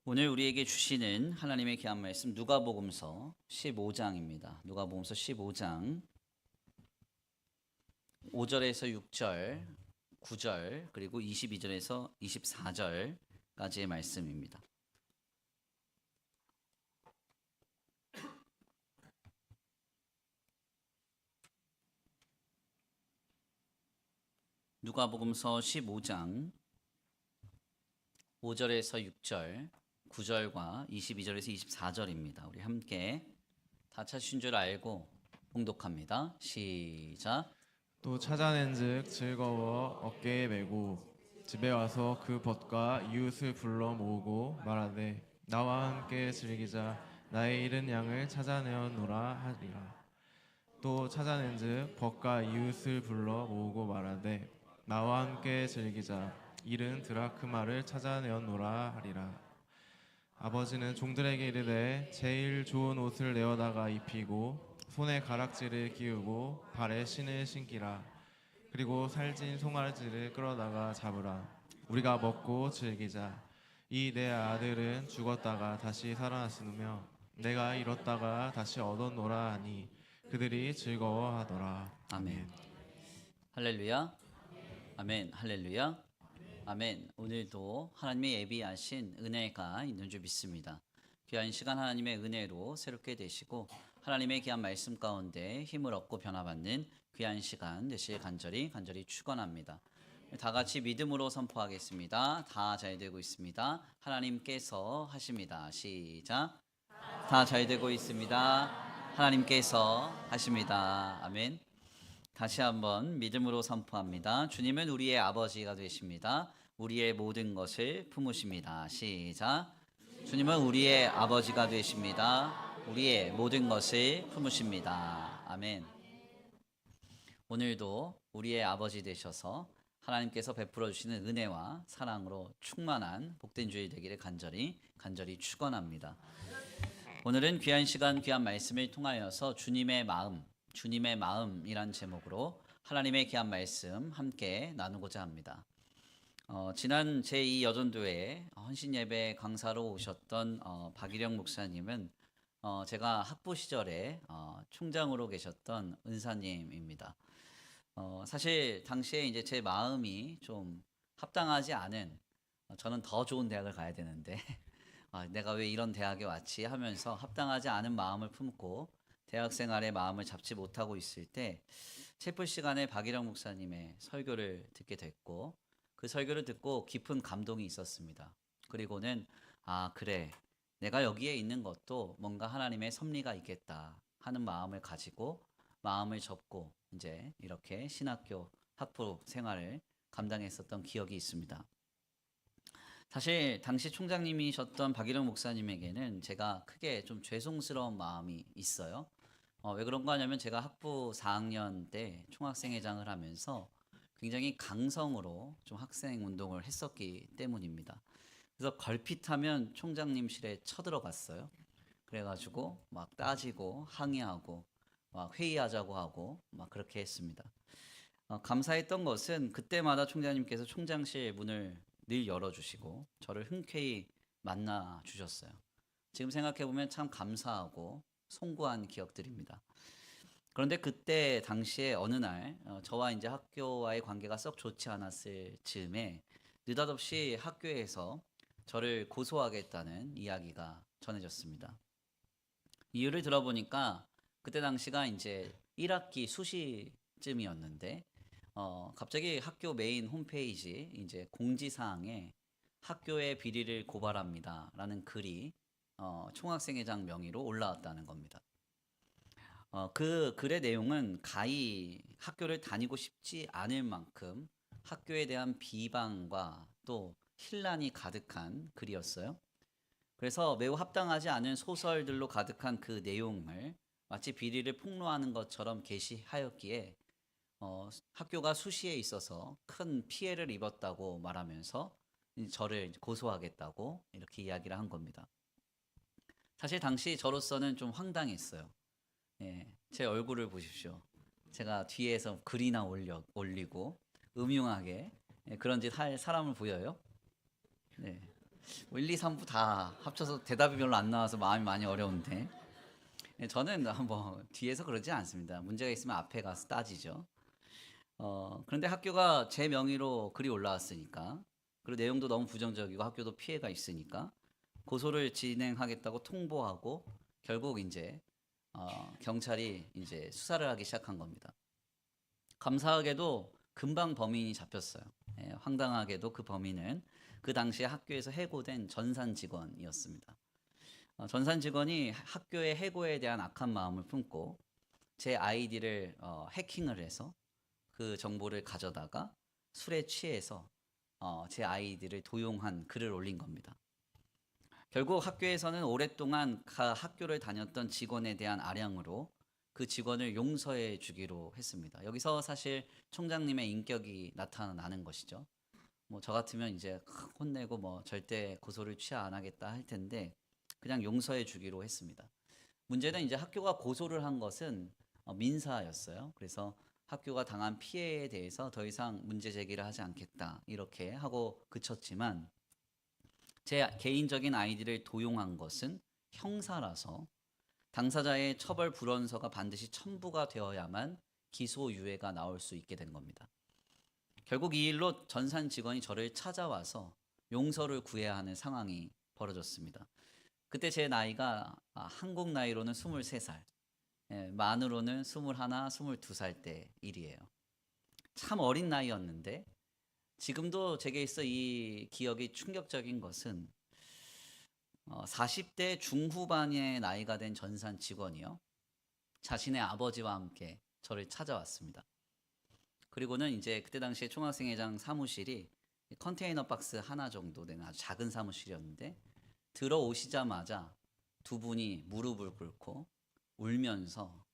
오늘 우리에게 주시는 하나님의 귀한 말씀 누가복음서 15장입니다. 누가복음서 15장 5절에서 6절, 9절, 그리고 22절에서 24절까지의 말씀입니다. 누가복음서 15장 5절에서 6절, 9절과 22절에서 24절입니다. 우리 함께 다 찾으신 줄 알고 봉독합니다. 시작. 또 찾아낸즉 즐거워 어깨에 메고 집에 와서 그 벗과 이웃을 불러 모으고 말하되 나와 함께 즐기자 나의 잃은 양을 찾아내었노라 하리라. 또 찾아낸즉 벗과 이웃을 불러 모으고 말하되 나와 함께 즐기자 잃은 드라크마를 찾아내었노라 하리라. 아버지는 종들에게 이르되 제일 좋은 옷을 내어다가 입히고 손에 가락지를 끼우고 발에 신을 신기라. 그리고 살찐 송아지를 끌어다가 잡으라. 우리가 먹고 즐기자. 이 내 아들은 죽었다가 다시 살아났으며 내가 잃었다가 다시 얻었노라 하니 그들이 즐거워하더라. 아멘. 할렐루야. 아멘. 할렐루야. 아멘. 오늘도 하나님의 예비하신 은혜가 있는 줄 믿습니다. 귀한 시간 하나님의 은혜로 새롭게 되시고 하나님의 귀한 말씀 가운데 힘을 얻고 변화받는 귀한 시간 되실 간절히 축원합니다. 다 같이 믿음으로 선포하겠습니다. 다 잘 되고 있습니다. 하나님께서 하십니다. 시작. 다 잘 되고 있습니다. 하나님께서 하십니다. 아멘. 다시 한번 믿음으로 선포합니다. 주님은 우리의 아버지가 되십니다. 우리의 모든 것을 품으십니다. 시작. 주님은 우리의 아버지가 되십니다. 우리의 모든 것을 품으십니다. 아멘. 오늘도 우리의 아버지 되셔서 하나님께서 베풀어 주시는 은혜와 사랑으로 충만한 복된 주일 되기를 간절히 축원합니다. 오늘은 귀한 시간 귀한 말씀을 통하여서 주님의 마음이란 제목으로 하나님의 귀한 말씀 함께 나누고자 합니다. 지난 제2 여전도회 헌신예배 강사로 오셨던 박일영 목사님은 제가 학부 시절에 총장으로 계셨던 은사님입니다. 사실 당시에 이제 제 마음이 좀 합당하지 않은, 저는 더 좋은 대학을 가야 되는데 내가 왜 이런 대학에 왔지 하면서 합당하지 않은 마음을 품고 대학생활의 마음을 잡지 못하고 있을 때 채플 시간에 박일영 목사님의 설교를 듣게 됐고 그 설교를 듣고 깊은 감동이 있었습니다. 그리고는 그래, 내가 여기에 있는 것도 뭔가 하나님의 섭리가 있겠다 하는 마음을 가지고 마음을 접고 이제 이렇게 신학교 학부 생활을 감당했었던 기억이 있습니다. 사실 당시 총장님이셨던 박일영 목사님에게는 제가 크게 좀 죄송스러운 마음이 있어요. 왜 그런가 하냐면 제가 학부 4학년 때 총학생회장을 하면서 굉장히 강성으로 좀 학생 운동을 했었기 때문입니다. 그래서 걸핏하면 총장님실에 쳐들어갔어요. 그래가지고 막 따지고 항의하고 막 회의하자고 하고 막 그렇게 했습니다. 감사했던 것은 그때마다 총장님께서 총장실 문을 늘 열어주시고 저를 흔쾌히 만나 주셨어요. 지금 생각해보면 참 감사하고 송구한 기억들입니다. 그런데 그때 당시에 어느 날 저와 이제 학교와의 관계가 썩 좋지 않았을 즈음에 느닷없이 학교에서 저를 고소하겠다는 이야기가 전해졌습니다. 이유를 들어보니까 그때 당시가 이제 1학기 수시쯤이었는데 갑자기 학교 메인 홈페이지 이제 공지사항에 학교의 비리를 고발합니다라는 글이 총학생회장 명의로 올라왔다는 겁니다. 그 글의 내용은 가히 학교를 다니고 싶지 않을 만큼 학교에 대한 비방과 또 혼란이 가득한 글이었어요. 그래서 매우 합당하지 않은 소설들로 가득한 그 내용을 마치 비리를 폭로하는 것처럼 게시하였기에 학교가 수시에 있어서 큰 피해를 입었다고 말하면서 저를 고소하겠다고 이렇게 이야기를 한 겁니다. 사실 당시 저로서는 좀 황당했어요. 제 얼굴을 보십시오. 제가 뒤에서 글이나 올리고 음흉하게 그런 짓 할 사람을 보여요. 네. 1, 2, 3부 다 합쳐서 대답이 별로 안 나와서 마음이 많이 어려운데 저는 뭐 뒤에서 그러지 않습니다. 문제가 있으면 앞에 가서 따지죠. 그런데 학교가 제 명의로 글이 올라왔으니까 그리고 내용도 너무 부정적이고 학교도 피해가 있으니까 고소를 진행하겠다고 통보하고 결국 이제 경찰이 이제 수사를 하기 시작한 겁니다. 감사하게도 금방 범인이 잡혔어요. 황당하게도 그 범인은 그 당시에 학교에서 해고된 전산 직원이었습니다. 전산 직원이 학교의 해고에 대한 악한 마음을 품고 제 아이디를 해킹을 해서 그 정보를 가져다가 술에 취해서 제 아이디를 도용한 글을 올린 겁니다. 결국 학교에서는 오랫동안 학교를 다녔던 직원에 대한 아량으로 그 직원을 용서해 주기로 했습니다. 여기서 사실 총장님의 인격이 나타나는 것이죠. 뭐 저 같으면 이제 혼내고 뭐 절대 고소를 취하 안 하겠다 할 텐데 그냥 용서해 주기로 했습니다. 문제는 이제 학교가 고소를 한 것은 민사였어요. 그래서 학교가 당한 피해에 대해서 더 이상 문제 제기를 하지 않겠다 이렇게 하고 그쳤지만 제 개인적인 아이디를 도용한 것은 형사라서 당사자의 처벌 불원서가 반드시 첨부가 되어야만 기소유예가 나올 수 있게 된 겁니다. 결국 이 일로 전산 직원이 저를 찾아와서 용서를 구해야 하는 상황이 벌어졌습니다. 그때 제 나이가 한국 나이로는 23살, 만으로는 21, 22살 때 일이에요. 참 어린 나이였는데 지금도 제게 있어 이 기억이 충격적인 것은 40대 중후반의 나이가 된 전산 직원이요. 자신의 아버지와 함께 저를 찾아왔습니다. 그리고는 이제 그때 당시에 총학생회장 사무실이 컨테이너 박스 하나 정도 되는 아주 작은 사무실이었는데 들어오시자마자 두 분이 무릎을 꿇고 울면서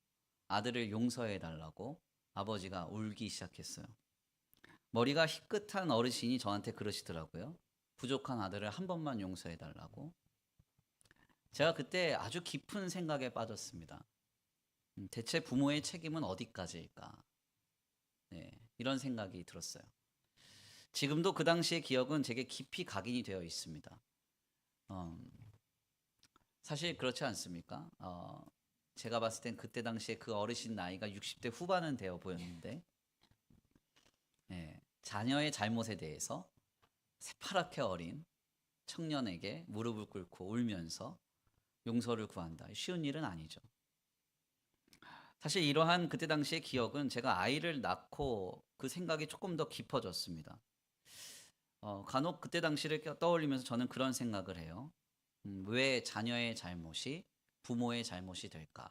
아들을 용서해 달라고 아버지가 울기 시작했어요. 머리가 희끗한 어르신이 저한테 그러시더라고요. 부족한 아들을 한 번만 용서해 달라고. 제가 그때 아주 깊은 생각에 빠졌습니다. 대체 부모의 책임은 어디까지일까? 네, 이런 생각이 들었어요. 지금도 그 당시의 기억은 제게 깊이 각인이 되어 있습니다. 사실 그렇지 않습니까? 제가 봤을 땐 그때 당시에 그 어르신 나이가 60대 후반은 되어 보였는데 자녀의 잘못에 대해서 새파랗게 어린 청년에게 무릎을 꿇고 울면서 용서를 구한다. 쉬운 일은 아니죠. 사실 이러한 그때 당시의 기억은 제가 아이를 낳고 그 생각이 조금 더 깊어졌습니다. 간혹 그때 당시를 떠올리면서 저는 그런 생각을 해요. 왜 자녀의 잘못이 부모의 잘못이 될까?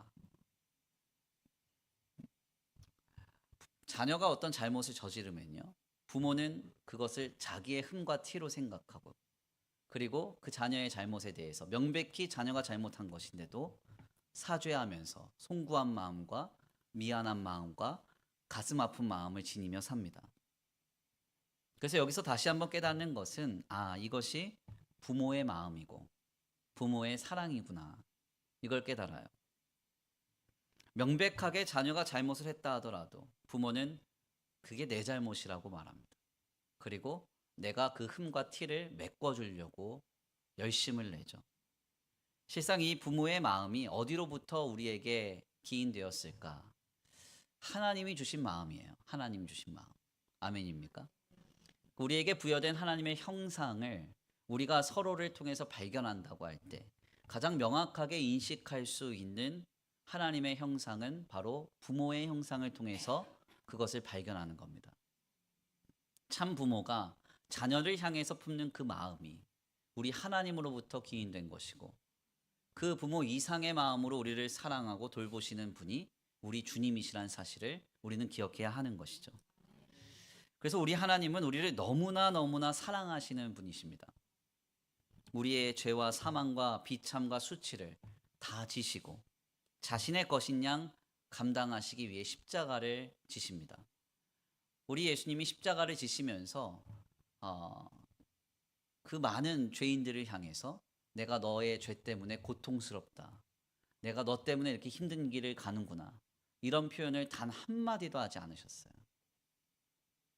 자녀가 어떤 잘못을 저지르면요. 부모는 그것을 자기의 흠과 티로 생각하고 그리고 그 자녀의 잘못에 대해서 명백히 자녀가 잘못한 것인데도 사죄하면서 송구한 마음과 미안한 마음과 가슴 아픈 마음을 지니며 삽니다. 그래서 여기서 다시 한번 깨닫는 것은 이것이 부모의 마음이고 부모의 사랑이구나. 이걸 깨달아요. 명백하게 자녀가 잘못을 했다 하더라도 부모는 그게 내 잘못이라고 말합니다. 그리고 내가 그 흠과 티를 메꿔주려고 열심을 내죠. 실상 이 부모의 마음이 어디로부터 우리에게 기인되었을까? 하나님이 주신 마음이에요. 하나님 주신 마음. 아멘입니까? 우리에게 부여된 하나님의 형상을 우리가 서로를 통해서 발견한다고 할 때 가장 명확하게 인식할 수 있는 하나님의 형상은 바로 부모의 형상을 통해서 그것을 발견하는 겁니다. 참 부모가 자녀를 향해서 품는 그 마음이 우리 하나님으로부터 기인된 것이고 그 부모 이상의 마음으로 우리를 사랑하고 돌보시는 분이 우리 주님이시라는 사실을 우리는 기억해야 하는 것이죠. 그래서 우리 하나님은 우리를 너무나 사랑하시는 분이십니다. 우리의 죄와 사망과 비참과 수치를 다 지시고 자신의 것인 양 감당하시기 위해 십자가를 지십니다. 우리 예수님이 십자가를 지시면서 그 많은 죄인들을 향해서 내가 너의 죄 때문에 고통스럽다. 내가 너 때문에 이렇게 힘든 길을 가는구나. 이런 표현을 단 한마디도 하지 않으셨어요.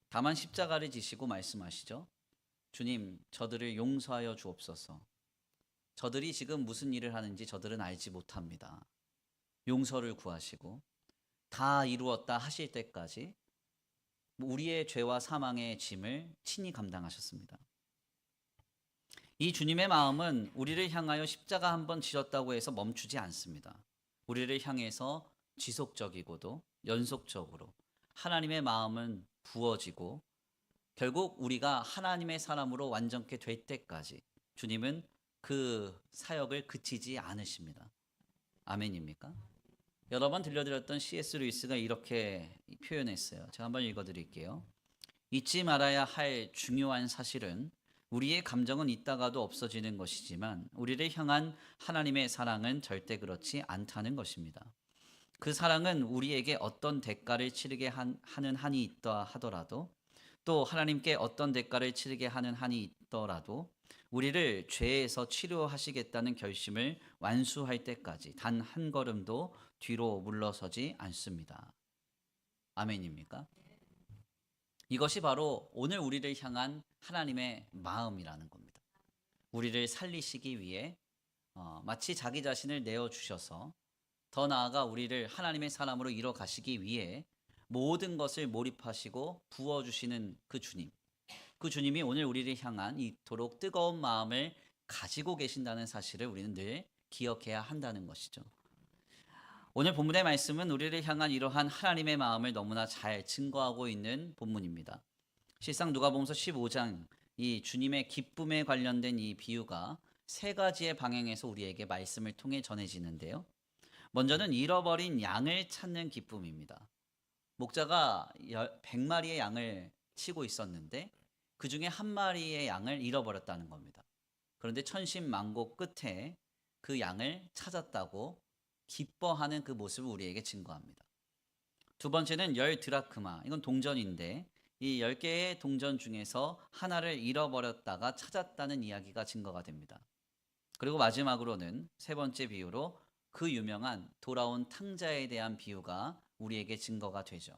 다만 십자가를 지시고 말씀하시죠. 주님, 저들을 용서하여 주옵소서. 저들이 지금 무슨 일을 하는지 저들은 알지 못합니다. 용서를 구하시고 다 이루었다 하실 때까지 우리의 죄와 사망의 짐을 친히 감당하셨습니다. 이 주님의 마음은 우리를 향하여 십자가 한 번 지셨다고 해서 멈추지 않습니다. 우리를 향해서 지속적이고도 연속적으로 하나님의 마음은 부어지고 결국 우리가 하나님의 사람으로 완전케 될 때까지 주님은 그 사역을 그치지 않으십니다. 아멘입니까? 여러 번 들려드렸던 C.S. 루이스가 이렇게 표현했어요. 제가 한번 읽어드릴게요. 잊지 말아야 할 중요한 사실은 우리의 감정은 있다가도 없어지는 것이지만 우리를 향한 하나님의 사랑은 절대 그렇지 않다는 것입니다. 그 사랑은 우리에게 어떤 대가를 치르게 하는 한이 있다 하더라도 또 하나님께 어떤 대가를 치르게 하는 한이 있더라도 우리를 죄에서 치료하시겠다는 결심을 완수할 때까지 단 한 걸음도 뒤로 물러서지 않습니다. 아멘입니까? 이것이 바로 오늘 우리를 향한 하나님의 마음이라는 겁니다. 우리를 살리시기 위해 마치 자기 자신을 내어주셔서 더 나아가 우리를 하나님의 사람으로 이뤄가시기 위해 모든 것을 몰입하시고 부어주시는 그 주님. 그 주님이 오늘 우리를 향한 이토록 뜨거운 마음을 가지고 계신다는 사실을 우리는 늘 기억해야 한다는 것이죠. 오늘 본문의 말씀은 우리를 향한 이러한 하나님의 마음을 너무나 잘 증거하고 있는 본문입니다. 실상 누가복음서 15장 이 주님의 기쁨에 관련된 이 비유가 세 가지의 방향에서 우리에게 말씀을 통해 전해지는데요. 먼저는 잃어버린 양을 찾는 기쁨입니다. 목자가 100마리의 양을 치고 있었는데 그 중에 한 마리의 양을 잃어버렸다는 겁니다. 그런데 천신만고 끝에 그 양을 찾았다고 기뻐하는 그 모습을 우리에게 증거합니다. 두 번째는 10드라크마, 이건 동전인데 이 10개의 동전 중에서 하나를 잃어버렸다가 찾았다는 이야기가 증거가 됩니다. 그리고 마지막으로는 세 번째 비유로 그 유명한 돌아온 탕자에 대한 비유가 우리에게 증거가 되죠.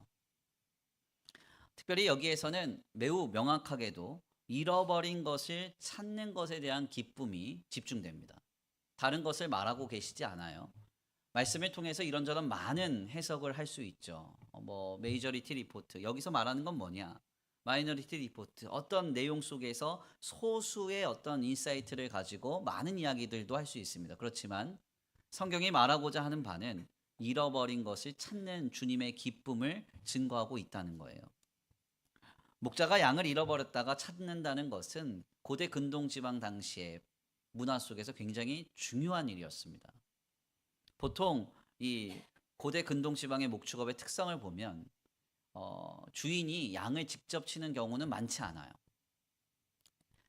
특별히 여기에서는 매우 명확하게도 잃어버린 것을 찾는 것에 대한 기쁨이 집중됩니다. 다른 것을 말하고 계시지 않아요. 말씀을 통해서 이런저런 많은 해석을 할 수 있죠. 메이저리티 리포트, 여기서 말하는 건 뭐냐? 마이너리티 리포트, 어떤 내용 속에서 소수의 어떤 인사이트를 가지고 많은 이야기들도 할 수 있습니다. 그렇지만 성경이 말하고자 하는 바는 잃어버린 것을 찾는 주님의 기쁨을 증거하고 있다는 거예요. 목자가 양을 잃어버렸다가 찾는다는 것은 고대 근동 지방 당시의 문화 속에서 굉장히 중요한 일이었습니다. 보통 이 고대 근동 지방의 목축업의 특성을 보면 주인이 양을 직접 치는 경우는 많지 않아요.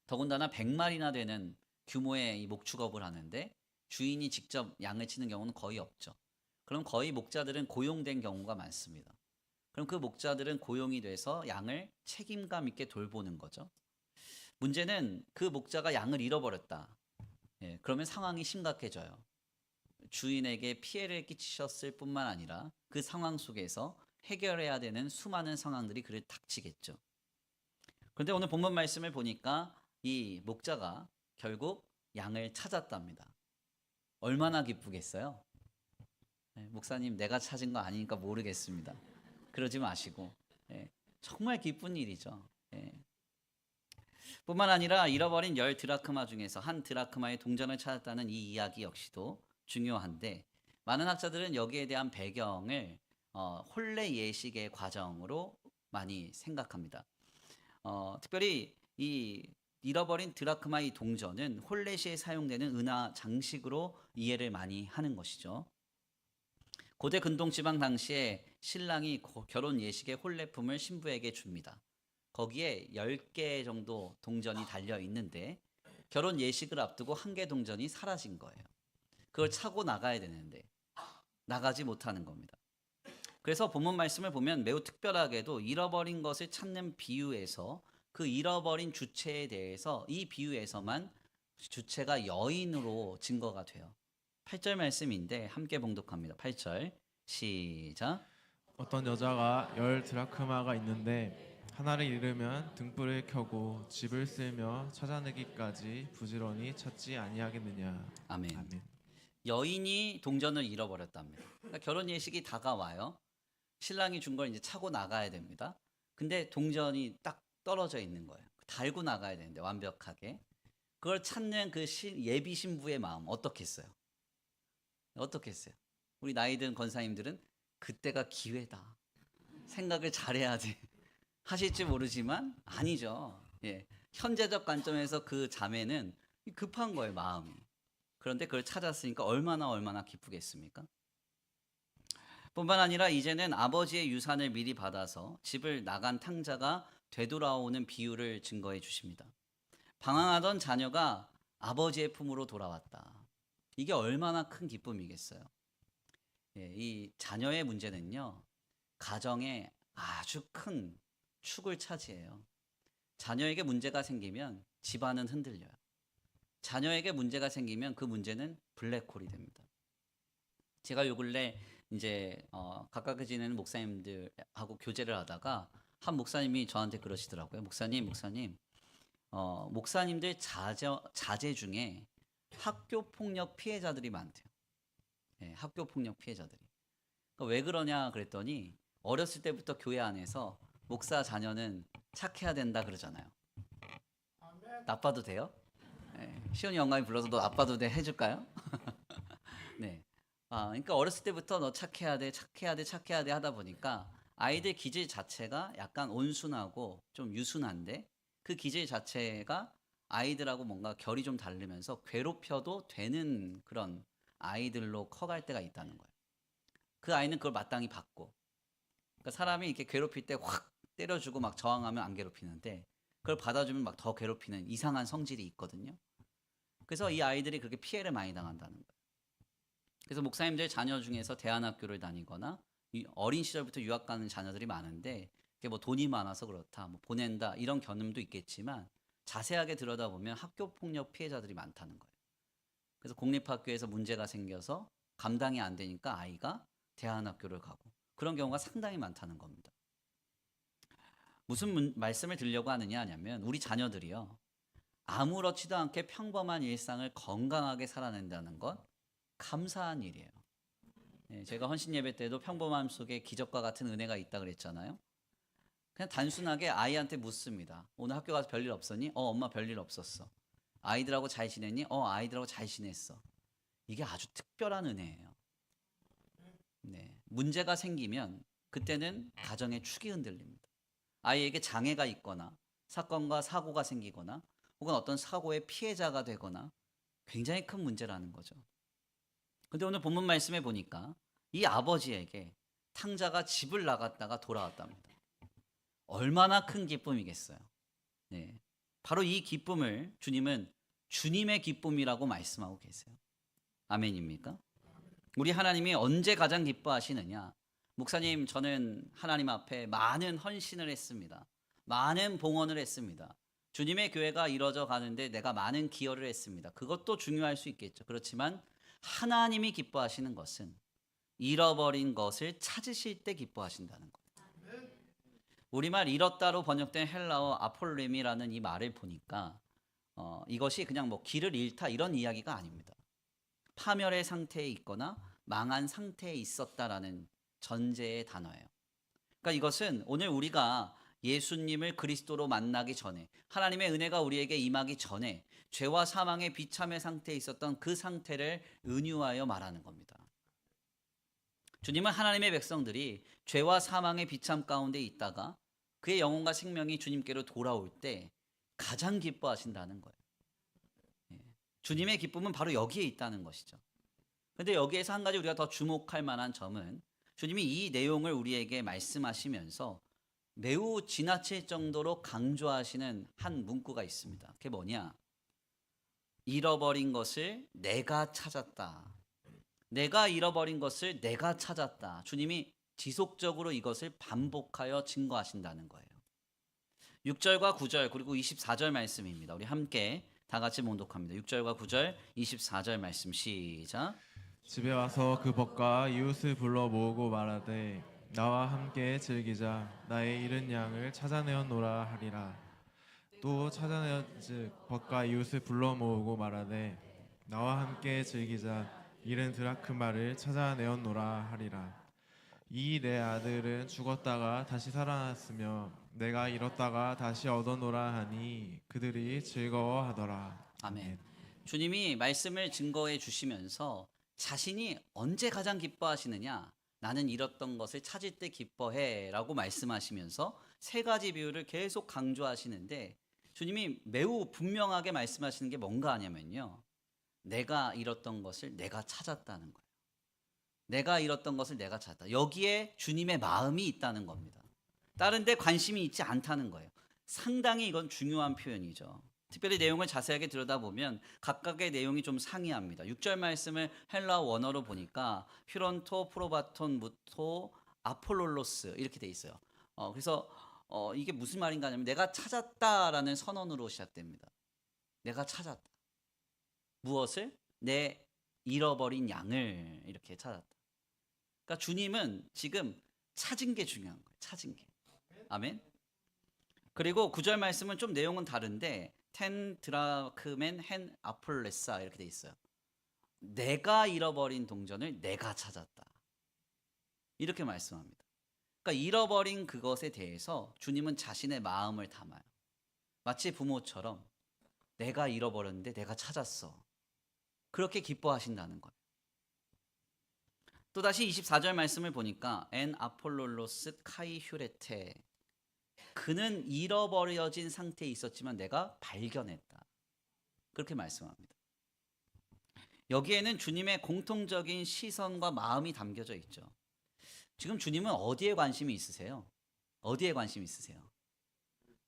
더군다나 100마리나 되는 규모의 이 목축업을 하는데 주인이 직접 양을 치는 경우는 거의 없죠. 그럼 거의 목자들은 고용된 경우가 많습니다. 그럼 그 목자들은 고용이 돼서 양을 책임감 있게 돌보는 거죠. 문제는 그 목자가 양을 잃어버렸다. 그러면 상황이 심각해져요. 주인에게 피해를 끼치셨을 뿐만 아니라 그 상황 속에서 해결해야 되는 수많은 상황들이 그를 닥치겠죠. 그런데 오늘 본문 말씀을 보니까 이 목자가 결국 양을 찾았답니다. 얼마나 기쁘겠어요? 목사님, 내가 찾은 거 아니니까 모르겠습니다. 그러지 마시고 정말 기쁜 일이죠. 뿐만 아니라 잃어버린 10드라크마 중에서 한 드라크마의 동전을 찾았다는 이 이야기 역시도 중요한데 많은 학자들은 여기에 대한 배경을 혼례 예식의 과정으로 많이 생각합니다. 특별히 이 잃어버린 드라크마 이 동전은 혼례 시에 사용되는 은화 장식으로 이해를 많이 하는 것이죠. 고대 근동 지방 당시에 신랑이 결혼 예식의 혼례품을 신부에게 줍니다. 거기에 10개 정도 동전이 달려 있는데 결혼 예식을 앞두고 한 개 동전이 사라진 거예요. 그걸 차고 나가야 되는데 나가지 못하는 겁니다. 그래서 본문 말씀을 보면 매우 특별하게도 잃어버린 것을 찾는 비유에서 그 잃어버린 주체에 대해서 이 비유에서만 주체가 여인으로 증거가 돼요. 8절 말씀인데 함께 봉독합니다. 8절 시작. 어떤 여자가 10드라크마가 있는데 하나를 잃으면 등불을 켜고 집을 쓸며 찾아내기까지 부지런히 찾지 아니하겠느냐. 아멘. 아멘. 여인이 동전을 잃어버렸답니다. 그러니까 결혼 예식이 다가와요. 신랑이 준 걸 이제 차고 나가야 됩니다. 근데 동전이 딱 떨어져 있는 거예요. 달고 나가야 되는데 완벽하게. 그걸 찾는 그 예비 신부의 마음 어떻겠어요? 어떻겠어요? 우리 나이 든 권사님들은 그때가 기회다. 생각을 잘해야 돼. 하실지 모르지만 아니죠. 예. 현재적 관점에서 그 자매는 급한 거예요, 마음이. 그런데 그걸 찾았으니까 얼마나 기쁘겠습니까? 뿐만 아니라 이제는 아버지의 유산을 미리 받아서 집을 나간 탕자가 되돌아오는 비유를 증거해 주십니다. 방황하던 자녀가 아버지의 품으로 돌아왔다. 이게 얼마나 큰 기쁨이겠어요. 예, 이 자녀의 문제는요, 가정에 아주 큰 축을 차지해요. 자녀에게 문제가 생기면 집안은 흔들려요. 자녀에게 문제가 생기면 그 문제는 블랙홀이 됩니다. 제가 요 근래 이제 가깝게 지내는 목사님들하고 교제를 하다가 한 목사님이 저한테 그러시더라고요. 목사님, 목사님들 자제 중에 학교 폭력 피해자들이 많대요. 예, 학교 폭력 피해자들이. 그러니까 왜 그러냐 그랬더니 어렸을 때부터 교회 안에서 목사 자녀는 착해야 된다 그러잖아요. 나빠도 돼요? 네, 시온이 영감이 불러서 너 나빠도 돼 해줄까요? 네. 그러니까 어렸을 때부터 너 착해야 돼 하다 보니까 아이들 기질 자체가 약간 온순하고 좀 유순한데 그 기질 자체가 아이들하고 뭔가 결이 좀 다르면서 괴롭혀도 되는 그런 아이들로 커갈 때가 있다는 거예요. 그 아이는 그걸 마땅히 받고, 그러니까 사람이 이렇게 괴롭힐 때 확 때려주고 막 저항하면 안 괴롭히는데 그걸 받아주면 막 더 괴롭히는 이상한 성질이 있거든요. 그래서 이 아이들이 그렇게 피해를 많이 당한다는 거예요. 그래서 목사님들 자녀 중에서 대안학교를 다니거나 어린 시절부터 유학 가는 자녀들이 많은데 그게 뭐 돈이 많아서 그렇다, 뭐 보낸다 이런 견움도 있겠지만 자세하게 들여다보면 학교 폭력 피해자들이 많다는 거예요. 그래서 공립학교에서 문제가 생겨서 감당이 안 되니까 아이가 대안학교를 가고 그런 경우가 상당히 많다는 겁니다. 무슨 말씀을 드리려고 하느냐면 우리 자녀들이요, 아무렇지도 않게 평범한 일상을 건강하게 살아낸다는 건 감사한 일이에요. 예, 제가 헌신 예배 때도 평범함 속에 기적과 같은 은혜가 있다 그랬잖아요. 그냥 단순하게 아이한테 묻습니다. 오늘 학교 가서 별일 없었니? 엄마 별일 없었어. 아이들하고 잘 지냈니? 아이들하고 잘 지냈어. 이게 아주 특별한 은혜예요. 네, 문제가 생기면 그때는 가정의 축이 흔들립니다. 아이에게 장애가 있거나 사건과 사고가 생기거나 혹은 어떤 사고의 피해자가 되거나 굉장히 큰 문제라는 거죠. 근데 오늘 본문 말씀에 보니까 이 아버지에게 탕자가 집을 나갔다가 돌아왔답니다. 얼마나 큰 기쁨이겠어요. 네, 바로 이 기쁨을 주님은 주님의 기쁨이라고 말씀하고 계세요. 아멘입니까? 우리 하나님이 언제 가장 기뻐하시느냐? 목사님, 저는 하나님 앞에 많은 헌신을 했습니다. 많은 봉헌을 했습니다. 주님의 교회가 이뤄져 가는데 내가 많은 기여를 했습니다. 그것도 중요할 수 있겠죠. 그렇지만 하나님이 기뻐하시는 것은 잃어버린 것을 찾으실 때 기뻐하신다는 거예요. 우리말 잃었다로 번역된 헬라어 아폴렘이라는 이 말을 보니까 이것이 그냥 뭐 길을 잃다 이런 이야기가 아닙니다. 파멸의 상태에 있거나 망한 상태에 있었다라는 전제의 단어예요. 그러니까 이것은 오늘 우리가 예수님을 그리스도로 만나기 전에, 하나님의 은혜가 우리에게 임하기 전에 죄와 사망의 비참의 상태에 있었던 그 상태를 은유하여 말하는 겁니다. 주님은 하나님의 백성들이 죄와 사망의 비참 가운데 있다가 그의 영혼과 생명이 주님께로 돌아올 때 가장 기뻐하신다는 거예요. 주님의 기쁨은 바로 여기에 있다는 것이죠. 그런데 여기에서 한 가지 우리가 더 주목할 만한 점은 주님이 이 내용을 우리에게 말씀하시면서 매우 지나칠 정도로 강조하시는 한 문구가 있습니다. 그게 뭐냐? 잃어버린 것을 내가 찾았다. 내가 잃어버린 것을 내가 찾았다. 주님이 지속적으로 이것을 반복하여 증거하신다는 거예요. 6절과 9절 그리고 24절 말씀입니다. 우리 함께 다 같이 봉독합니다. 6절과 9절 24절 말씀 시작. 집에 와서 그 벗과 이웃을 불러 모으고 말하되 나와 함께 즐기자 나의 잃은 양을 찾아내었노라 하리라. 또 찾아내었즉 벗과 이웃을 불러 모으고 말하되 나와 함께 즐기자 잃은 드라크마를 찾아내었노라 하리라. 이 내 아들은 죽었다가 다시 살아났으며 내가 잃었다가 다시 얻어노라 하니 그들이 즐거워하더라. 아멘. 주님이 말씀을 증거해 주시면서 자신이 언제 가장 기뻐하시느냐? 나는 잃었던 것을 찾을 때 기뻐해 라고 말씀하시면서 세 가지 비유를 계속 강조하시는데 주님이 매우 분명하게 말씀하시는 게 뭔가 하냐면요. 내가 잃었던 것을 내가 찾았다는 거예요. 내가 잃었던 것을 내가 찾았다. 여기에 주님의 마음이 있다는 겁니다. 다른 데 관심이 있지 않다는 거예요. 상당히 이건 중요한 표현이죠. 특별히 내용을 자세하게 들여다보면 각각의 내용이 좀 상이합니다. 6절 말씀을 헬라 원어로 보니까 휴론토, 프로바톤, 무토, 아폴롤로스 이렇게 돼 있어요. 그래서 이게 무슨 말인가 하면 내가 찾았다라는 선언으로 시작됩니다. 내가 찾았다. 무엇을? 내 잃어버린 양을 이렇게 찾았다. 그러니까 주님은 지금 찾은 게 중요한 거예요. 찾은 게. 아멘. 그리고 9절 말씀은 좀 내용은 다른데 텐 드라크멘 헨 아폴레사 이렇게 돼 있어요. 내가 잃어버린 동전을 내가 찾았다. 이렇게 말씀합니다. 그러니까 잃어버린 그것에 대해서 주님은 자신의 마음을 담아요. 마치 부모처럼 내가 잃어버렸는데 내가 찾았어. 그렇게 기뻐하신다는 거예요. 또다시 24절 말씀을 보니까 엔 아폴롤로스 카이 휴레테 그는 잃어버려진 상태에 있었지만 내가 발견했다. 그렇게 말씀합니다. 여기에는 주님의 공통적인 시선과 마음이 담겨져 있죠. 지금 주님은 어디에 관심이 있으세요? 어디에 관심이 있으세요?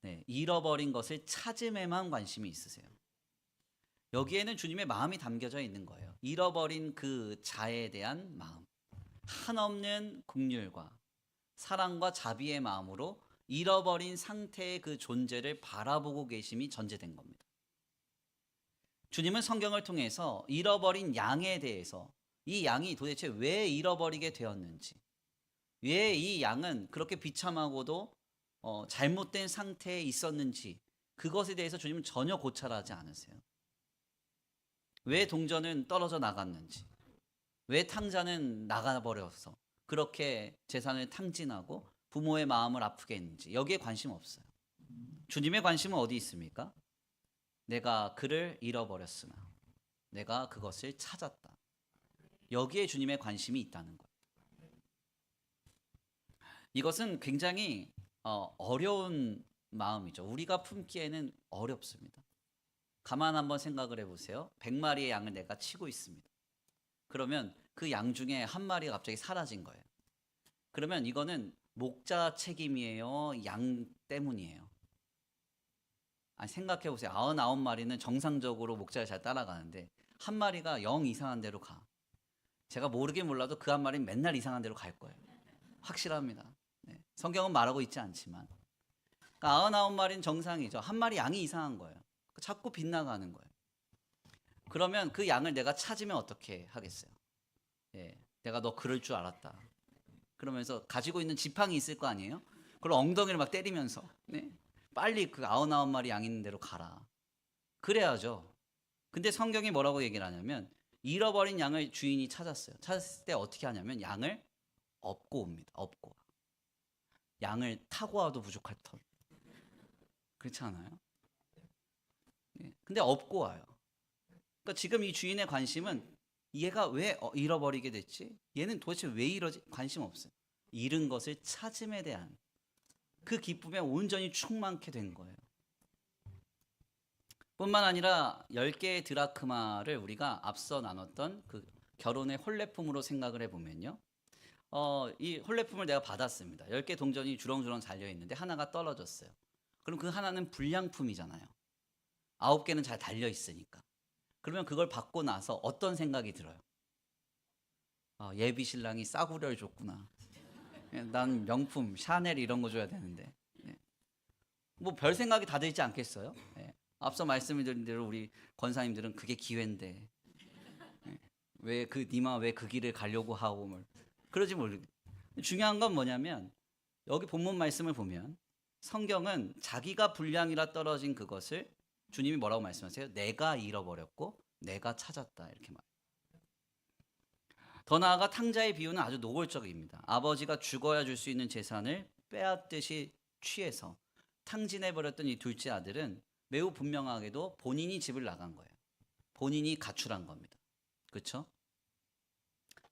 네, 잃어버린 것을 찾음에만 관심이 있으세요. 여기에는 주님의 마음이 담겨져 있는 거예요. 잃어버린 그 자에 대한 마음. 한없는 긍휼과 사랑과 자비의 마음으로 잃어버린 상태의 그 존재를 바라보고 계심이 전제된 겁니다. 주님은 성경을 통해서 잃어버린 양에 대해서 이 양이 도대체 왜 잃어버리게 되었는지, 왜 이 양은 그렇게 비참하고도 잘못된 상태에 있었는지 그것에 대해서 주님은 전혀 고찰하지 않으세요. 왜 동전은 떨어져 나갔는지, 왜 탕자는 나가버려서 그렇게 재산을 탕진하고 부모의 마음을 아프게 했는지 여기에 관심 없어요. 주님의 관심은 어디 있습니까? 내가 그를 잃어버렸으나 내가 그것을 찾았다. 여기에 주님의 관심이 있다는 거예요. 이것은 굉장히 어려운 마음이죠. 우리가 품기에는 어렵습니다. 가만 한번 생각을 해보세요. 100마리의 양을 내가 치고 있습니다. 그러면 그 양 중에 한 마리가 갑자기 사라진 거예요. 그러면 이거는 목자 책임이에요? 양 때문이에요? 아니 생각해 보세요. 99마리는 정상적으로 목자를 잘 따라가는데 한 마리가 영 이상한 데로 가. 제가 모르긴 몰라도 그 한 마리는 맨날 이상한 데로 갈 거예요. 확실합니다. 네. 성경은 말하고 있지 않지만 그러니까 99마리는 정상이죠. 한 마리 양이 이상한 거예요. 자꾸 빗나가는 거예요. 그러면 그 양을 내가 찾으면 어떻게 하겠어요? 예, 내가 너 그럴 줄 알았다. 그러면서 가지고 있는 지팡이 있을 거 아니에요? 그걸 엉덩이를 막 때리면서 네? 빨리 그 99마리 양 있는 데로 가라. 그래야죠. 근데 성경이 뭐라고 얘기를 하냐면 잃어버린 양을 주인이 찾았어요. 찾았을 때 어떻게 하냐면 양을 업고 옵니다. 업고 와. 양을 타고 와도 부족할 터. 그렇지 않아요? 네. 근데 업고 와요. 그러니까 지금 이 주인의 관심은 얘가 왜 잃어버리게 됐지? 얘는 도대체 왜 이러지? 관심 없어요. 잃은 것을 찾음에 대한 그 기쁨에 온전히 충만케 된 거예요. 뿐만 아니라 10개의 드라크마를 우리가 앞서 나눴던 그 결혼의 홀례품으로 생각을 해보면요. 이 홀례품을 내가 받았습니다. 10개 동전이 주렁주렁 달려있는데 하나가 떨어졌어요. 그럼 그 하나는 불량품이잖아요. 9개는 잘 달려있으니까. 그러면 그걸 받고 나서 어떤 생각이 들어요? 예비 신랑이 싸구려를 줬구나. 난 명품 샤넬 이런 거 줘야 되는데. 네. 뭐 별 생각이 다 들지 않겠어요? 네. 앞서 말씀드린 대로 우리 권사님들은 그게 기회인데 네. 왜 그 니마 왜 그 길을 가려고 하고 뭐 그러지 모르. 중요한 건 뭐냐면 여기 본문 말씀을 보면 성경은 자기가 분량이라 떨어진 그것을 주님이 뭐라고 말씀하세요? 내가 잃어버렸고 내가 찾았다 이렇게 말. 더 나아가 탕자의 비유는 아주 노골적입니다. 아버지가 죽어야 줄 수 있는 재산을 빼앗듯이 취해서 탕진해버렸던 이 둘째 아들은 매우 분명하게도 본인이 집을 나간 거예요. 본인이 가출한 겁니다. 그렇죠?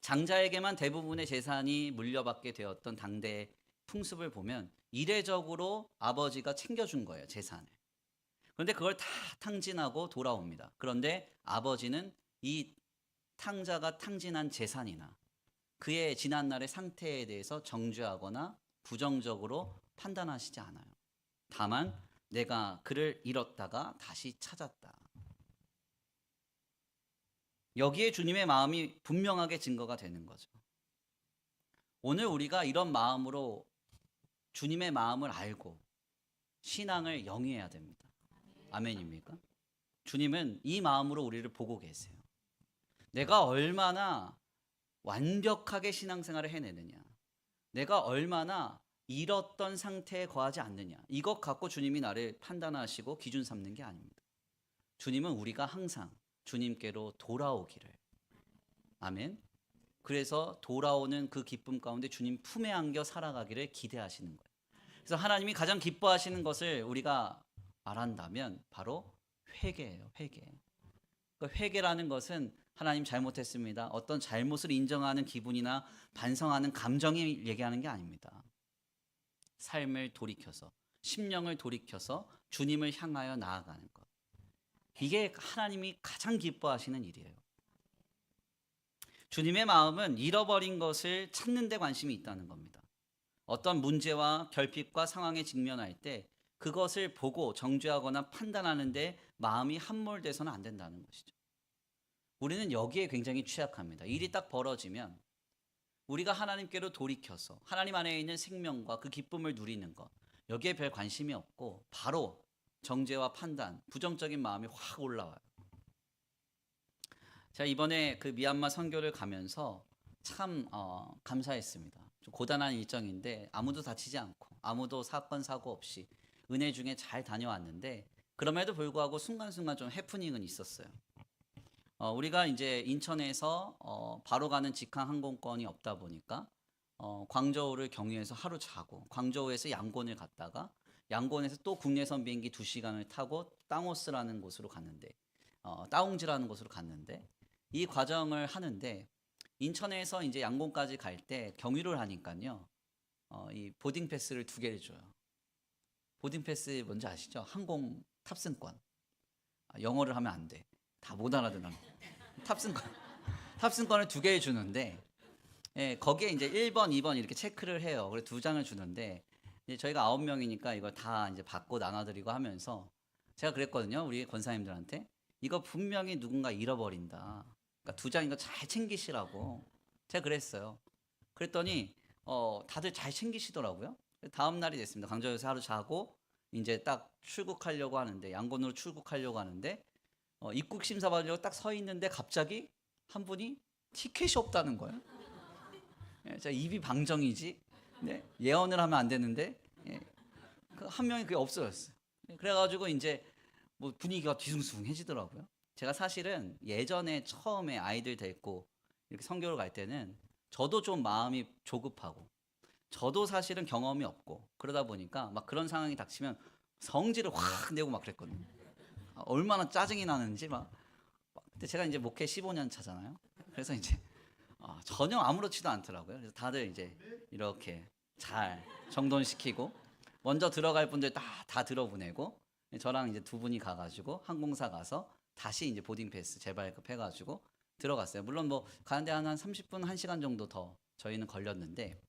장자에게만 대부분의 재산이 물려받게 되었던 당대의 풍습을 보면 이례적으로 아버지가 챙겨준 거예요, 재산을. 그런데 그걸 다 탕진하고 돌아옵니다. 그런데 아버지는 이 탕자가 탕진한 재산이나 그의 지난날의 상태에 대해서 정죄하거나 부정적으로 판단하시지 않아요. 다만 내가 그를 잃었다가 다시 찾았다. 여기에 주님의 마음이 분명하게 증거가 되는 거죠. 오늘 우리가 이런 마음으로 주님의 마음을 알고 신앙을 영위해야 됩니다. 아멘입니까? 주님은 이 마음으로 우리를 보고 계세요. 내가 얼마나 완벽하게 신앙생활을 해내느냐, 내가 얼마나 잃었던 상태에 거하지 않느냐, 이것 갖고 주님이 나를 판단하시고 기준 삼는 게 아닙니다. 주님은 우리가 항상 주님께로 돌아오기를, 아멘. 그래서 돌아오는 그 기쁨 가운데 주님 품에 안겨 살아가기를 기대하시는 거예요. 그래서 하나님이 가장 기뻐하시는 것을 우리가 말한다면 바로 회개예요. 회개. 그러니까 회개라는 것은 하나님 잘못했습니다, 어떤 잘못을 인정하는 기분이나 반성하는 감정이 얘기하는 게 아닙니다. 삶을 돌이켜서, 심령을 돌이켜서 주님을 향하여 나아가는 것. 이게 하나님이 가장 기뻐하시는 일이에요. 주님의 마음은 잃어버린 것을 찾는 데 관심이 있다는 겁니다. 어떤 문제와 결핍과 상황에 직면할 때 그것을 보고 정죄하거나 판단하는데 마음이 함몰돼서는 안 된다는 것이죠. 우리는 여기에 굉장히 취약합니다. 일이 딱 벌어지면 우리가 하나님께로 돌이켜서 하나님 안에 있는 생명과 그 기쁨을 누리는 것, 여기에 별 관심이 없고 바로 정죄와 판단, 부정적인 마음이 확 올라와요. 제가 이번에 그 미얀마 선교를 가면서 참 감사했습니다. 좀 고단한 일정인데 아무도 다치지 않고 아무도 사건 사고 없이 은혜 중에 잘 다녀왔는데, 그럼에도 불구하고 순간순간 좀 해프닝은 있었어요. 우리가 이제 인천에서 바로 가는 직항 항공권이 없다 보니까 광저우를 경유해서 하루 자고 광저우에서 양곤을 갔다가 양곤에서 또 국내선 비행기 2시간을 타고 땅오스라는 곳으로 갔는데, 따옹지라는 곳으로 갔는데, 이 과정을 하는데 인천에서 이제 양곤까지 갈 때 경유를 하니까요, 이 보딩 패스를 2개를 줘요. 보딩 패스 뭔지 아시죠? 항공 탑승권. 영어를 하면 안 돼. 다 못 알아듣는 탑승권을 2개 주는데, 예, 거기에 이제 1번, 2번 이렇게 체크를 해요. 그래서 2장을 주는데 이제 저희가 9명이니까 이걸 다 이제 받고 나눠드리고 하면서 제가 그랬거든요. 우리 권사님들한테 이거 분명히 누군가 잃어버린다. 그러니까 2장 이거 잘 챙기시라고 제가 그랬어요. 그랬더니 다들 잘 챙기시더라고요. 다음 날이 됐습니다. 광저우에서 하루 자고 이제 딱 출국하려고 하는데, 양곤으로 출국하려고 하는데 입국 심사 받으려고 딱 서 있는데 갑자기 한 분이 티켓이 없다는 거예요. 예, 제가 입이 방정이지, 네? 예언을 하면 안 되는데, 예, 한 명이 그게 없어졌어요. 그래가지고 이제 뭐 분위기가 뒤숭숭해지더라고요. 제가 사실은 예전에 처음에 아이들 데리고 이렇게 선교를 갈 때는 저도 좀 마음이 조급하고 저도 사실은 경험이 없고 그러다 보니까 막 그런 상황이 닥치면 성질을 확 내고 막 그랬거든요. 얼마나 짜증이 나는지 막. 근데 제가 이제 목회 15년 차잖아요. 그래서 이제 전혀 아무렇지도 않더라고요. 그래서 다들 이제 이렇게 잘 정돈시키고 먼저 들어갈 분들 다 들어보내고 저랑 이제 2분이 가가지고 항공사 가서 다시 이제 보딩 패스 재발급 해가지고 들어갔어요. 물론 뭐 가는데 한 30분, 1시간 정도 더 저희는 걸렸는데,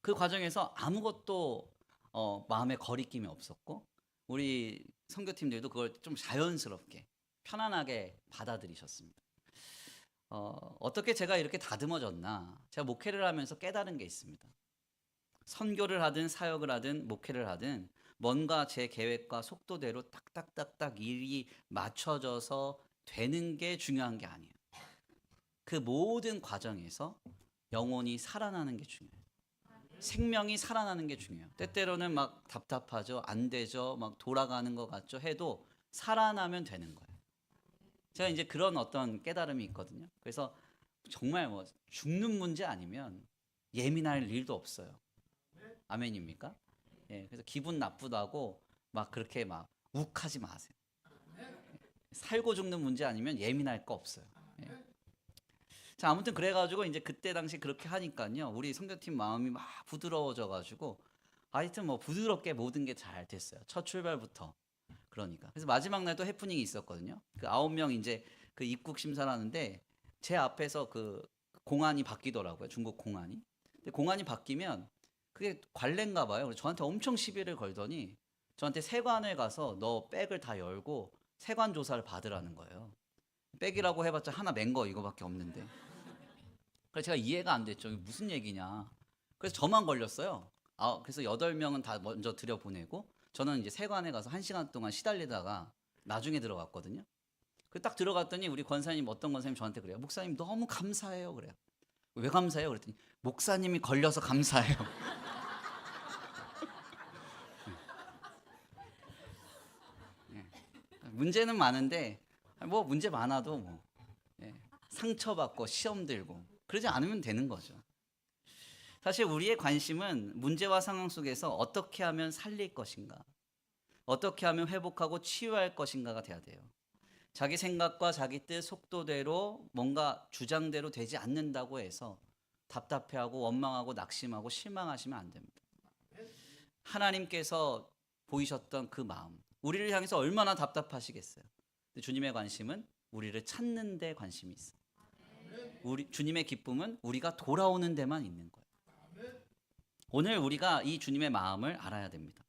그 과정에서 아무것도 마음에 거리낌이 없었고 우리 선교팀들도 그걸 좀 자연스럽게 편안하게 받아들이셨습니다. 어떻게 제가 이렇게 다듬어졌나? 제가 목회를 하면서 깨달은 게 있습니다. 선교를 하든 사역을 하든 목회를 하든 뭔가 제 계획과 속도대로 딱딱딱딱 일이 맞춰져서 되는 게 중요한 게 아니에요. 그 모든 과정에서 영혼이 살아나는 게 중요해요. 생명이 살아나는 게 중요해요. 때때로는 막 답답하죠, 안 되죠, 막 돌아가는 것 같죠 해도 살아나면 되는 거예요. 제가 이제 그런 어떤 깨달음이 있거든요. 그래서 정말 뭐 죽는 문제 아니면 예민할 일도 없어요. 아멘입니까? 예, 그래서 기분 나쁘다고 막 그렇게 막 욱하지 마세요. 살고 죽는 문제 아니면 예민할 거 없어요. 예. 자, 아무튼 그래가지고 이제 그때 당시 그렇게 하니까요, 우리 선교팀 마음이 막 부드러워져가지고 하여튼 뭐 부드럽게 모든 게 잘 됐어요. 첫 출발부터. 그러니까 그래서 마지막 날 또 해프닝이 있었거든요. 그 9명 이제 그 입국 심사를 하는데 제 앞에서 그 공안이 바뀌더라고요. 중국 공안이. 근데 공안이 바뀌면 그게 관례인가 봐요. 그래서 저한테 엄청 시비를 걸더니 저한테 세관을 가서 너 백을 다 열고 세관 조사를 받으라는 거예요. 백이라고 해봤자 하나 맨 거 이거밖에 없는데. 그래서 제가 이해가 안 됐죠. 이게 무슨 얘기냐. 그래서 저만 걸렸어요. 아, 그래서 8명은 다 먼저 들여보내고 저는 이제 세관에 가서 1시간 동안 시달리다가 나중에 들어갔거든요. 그 딱 들어갔더니 우리 권사님 어떤 권사님 저한테 그래요. 목사님 너무 감사해요. 그래요. 왜 감사해요? 그랬더니 목사님이 걸려서 감사해요. 문제는 많은데 뭐 문제 많아도 뭐 상처받고 시험 들고 그러지 않으면 되는 거죠. 사실 우리의 관심은 문제와 상황 속에서 어떻게 하면 살릴 것인가, 어떻게 하면 회복하고 치유할 것인가가 돼야 돼요. 자기 생각과 자기 뜻 속도대로 뭔가 주장대로 되지 않는다고 해서 답답해하고 원망하고 낙심하고 실망하시면 안 됩니다. 하나님께서 보이셨던 그 마음, 우리를 향해서 얼마나 답답하시겠어요. 근데 주님의 관심은 우리를 찾는 데 관심이 있어요. 주님의 기쁨은 우리가 돌아오는 데만 있는 거예요. 오늘 우리가 이 주님의 마음을 알아야 됩니다.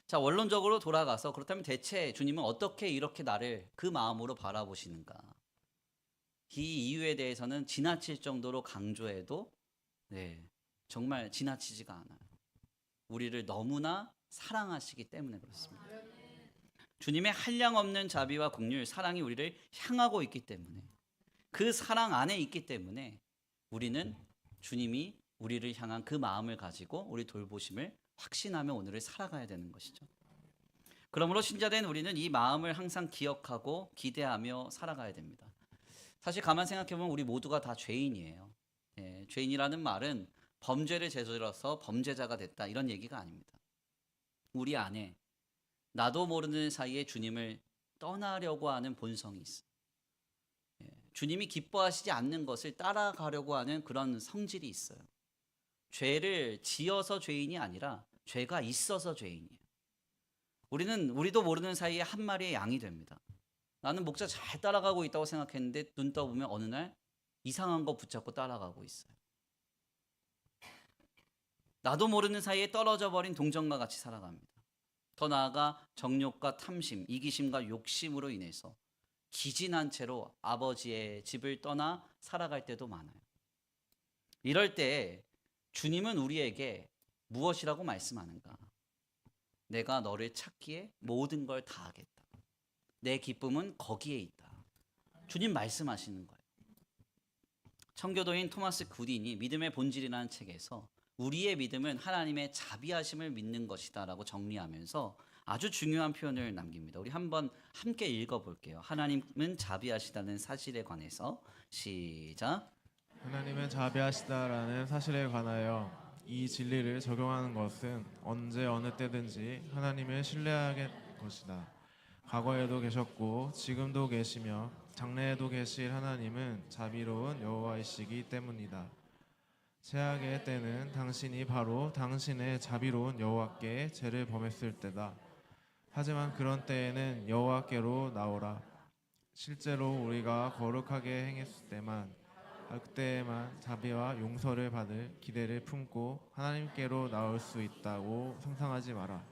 자, 원론적으로 돌아가서 그렇다면 대체 주님은 어떻게 이렇게 나를 그 마음으로 바라보시는가? 이 이유에 대해서는 지나칠 정도로 강조해도 정말 지나치지가 않아요. 우리를 너무나 사랑하시기 때문에 그렇습니다. 주님의 한량없는 자비와 긍휼, 사랑이 우리를 향하고 있기 때문에, 그 사랑 안에 있기 때문에 우리는 주님이 우리를 향한 그 마음을 가지고 우리 돌보심을 확신하며 오늘을 살아가야 되는 것이죠. 그러므로 신자된 우리는 이 마음을 항상 기억하고 기대하며 살아가야 됩니다. 사실 가만 생각해보면 우리 모두가 다 죄인이에요. 죄인이라는 말은 범죄를 저질러서 범죄자가 됐다 이런 얘기가 아닙니다. 우리 안에 나도 모르는 사이에 주님을 떠나려고 하는 본성이 있어요. 주님이 기뻐하시지 않는 것을 따라가려고 하는 그런 성질이 있어요. 죄를 지어서 죄인이 아니라 죄가 있어서 죄인이에요. 우리도 모르는 사이에 한 마리의 양이 됩니다. 나는 목자 잘 따라가고 있다고 생각했는데 눈 떠보면 어느 날 이상한 거 붙잡고 따라가고 있어요. 나도 모르는 사이에 떨어져 버린 동정과 같이 살아갑니다. 더 나아가 정욕과 탐심, 이기심과 욕심으로 인해서 기진한 채로 아버지의 집을 떠나 살아갈 때도 많아요. 이럴 때 주님은 우리에게 무엇이라고 말씀하는가? 내가 너를 찾기에 모든 걸 다하겠다. 내 기쁨은 거기에 있다. 주님 말씀하시는 거예요. 청교도인 토마스 굿인이 믿음의 본질이라는 책에서 우리의 믿음은 하나님의 자비하심을 믿는 것이다 라고 정리하면서 아주 중요한 표현을 남깁니다. 우리 한번 함께 읽어볼게요. 하나님은 자비하시다는 사실에 관해서 시작. 하나님은 자비하시다라는 사실에 관하여 이 진리를 적용하는 것은 언제 어느 때든지 하나님을 신뢰하게 것이다. 과거에도 계셨고 지금도 계시며 장래에도 계실 하나님은 자비로운 여호와이시기 때문이다. 최악의 때는 당신이 바로 당신의 자비로운 여호와께 죄를 범했을 때다. 하지만 그런 때에는 여호와께로 나오라. 실제로 우리가 거룩하게 행했을 때만, 그때에만 자비와 용서를 받을 기대를 품고 하나님께로 나올 수 있다고 상상하지 마라.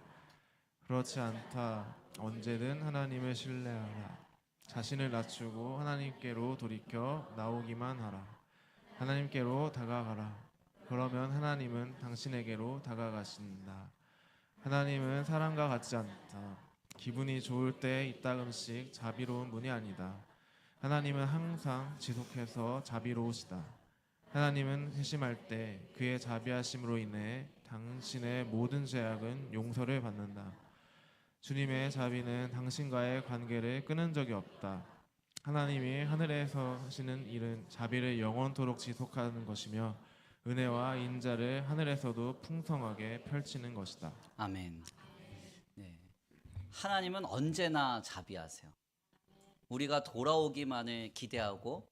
그렇지 않다. 언제든 하나님을 신뢰하라. 자신을 낮추고 하나님께로 돌이켜 나오기만 하라. 하나님께로 다가가라. 그러면 하나님은 당신에게로 다가가신다. 하나님은 사람과 같지 않다. 기분이 좋을 때 이따금씩 자비로운 분이 아니다. 하나님은 항상 지속해서 자비로우시다. 하나님은 회심할 때 그의 자비하심으로 인해 당신의 모든 죄악은 용서를 받는다. 주님의 자비는 당신과의 관계를 끊은 적이 없다. 하나님이 하늘에서 하시는 일은 자비를 영원토록 지속하는 것이며 은혜와 인자를 하늘에서도 풍성하게 펼치는 것이다. 아멘. 네. 하나님은 언제나 자비하세요. 우리가 돌아오기만을 기대하고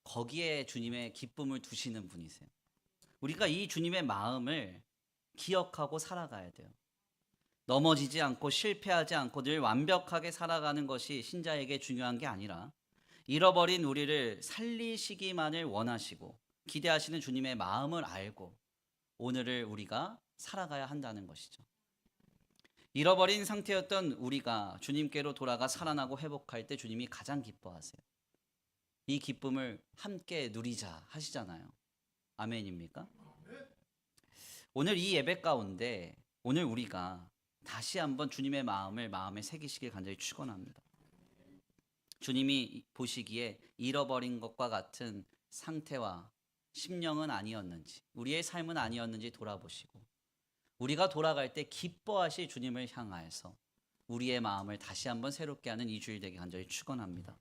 거기에 주님의 기쁨을 두시는 분이세요. 우리가 이 주님의 마음을 기억하고 살아가야 돼요. 넘어지지 않고 실패하지 않고 늘 완벽하게 살아가는 것이 신자에게 중요한 게 아니라 잃어버린 우리를 살리시기만을 원하시고 기대하시는 주님의 마음을 알고 오늘을 우리가 살아가야 한다는 것이죠. 잃어버린 상태였던 우리가 주님께로 돌아가 살아나고 회복할 때 주님이 가장 기뻐하세요. 이 기쁨을 함께 누리자 하시잖아요. 아멘입니까? 오늘 이 예배 가운데 오늘 우리가 다시 한번 주님의 마음을 마음에 새기시길 간절히 축원합니다. 주님이 보시기에 잃어버린 것과 같은 상태와 심령은 아니었는지, 우리의 삶은 아니었는지 돌아보시고 우리가 돌아갈 때 기뻐하실 주님을 향하여서 우리의 마음을 다시 한번 새롭게 하는 이 주일 되기 간절히 축원합니다.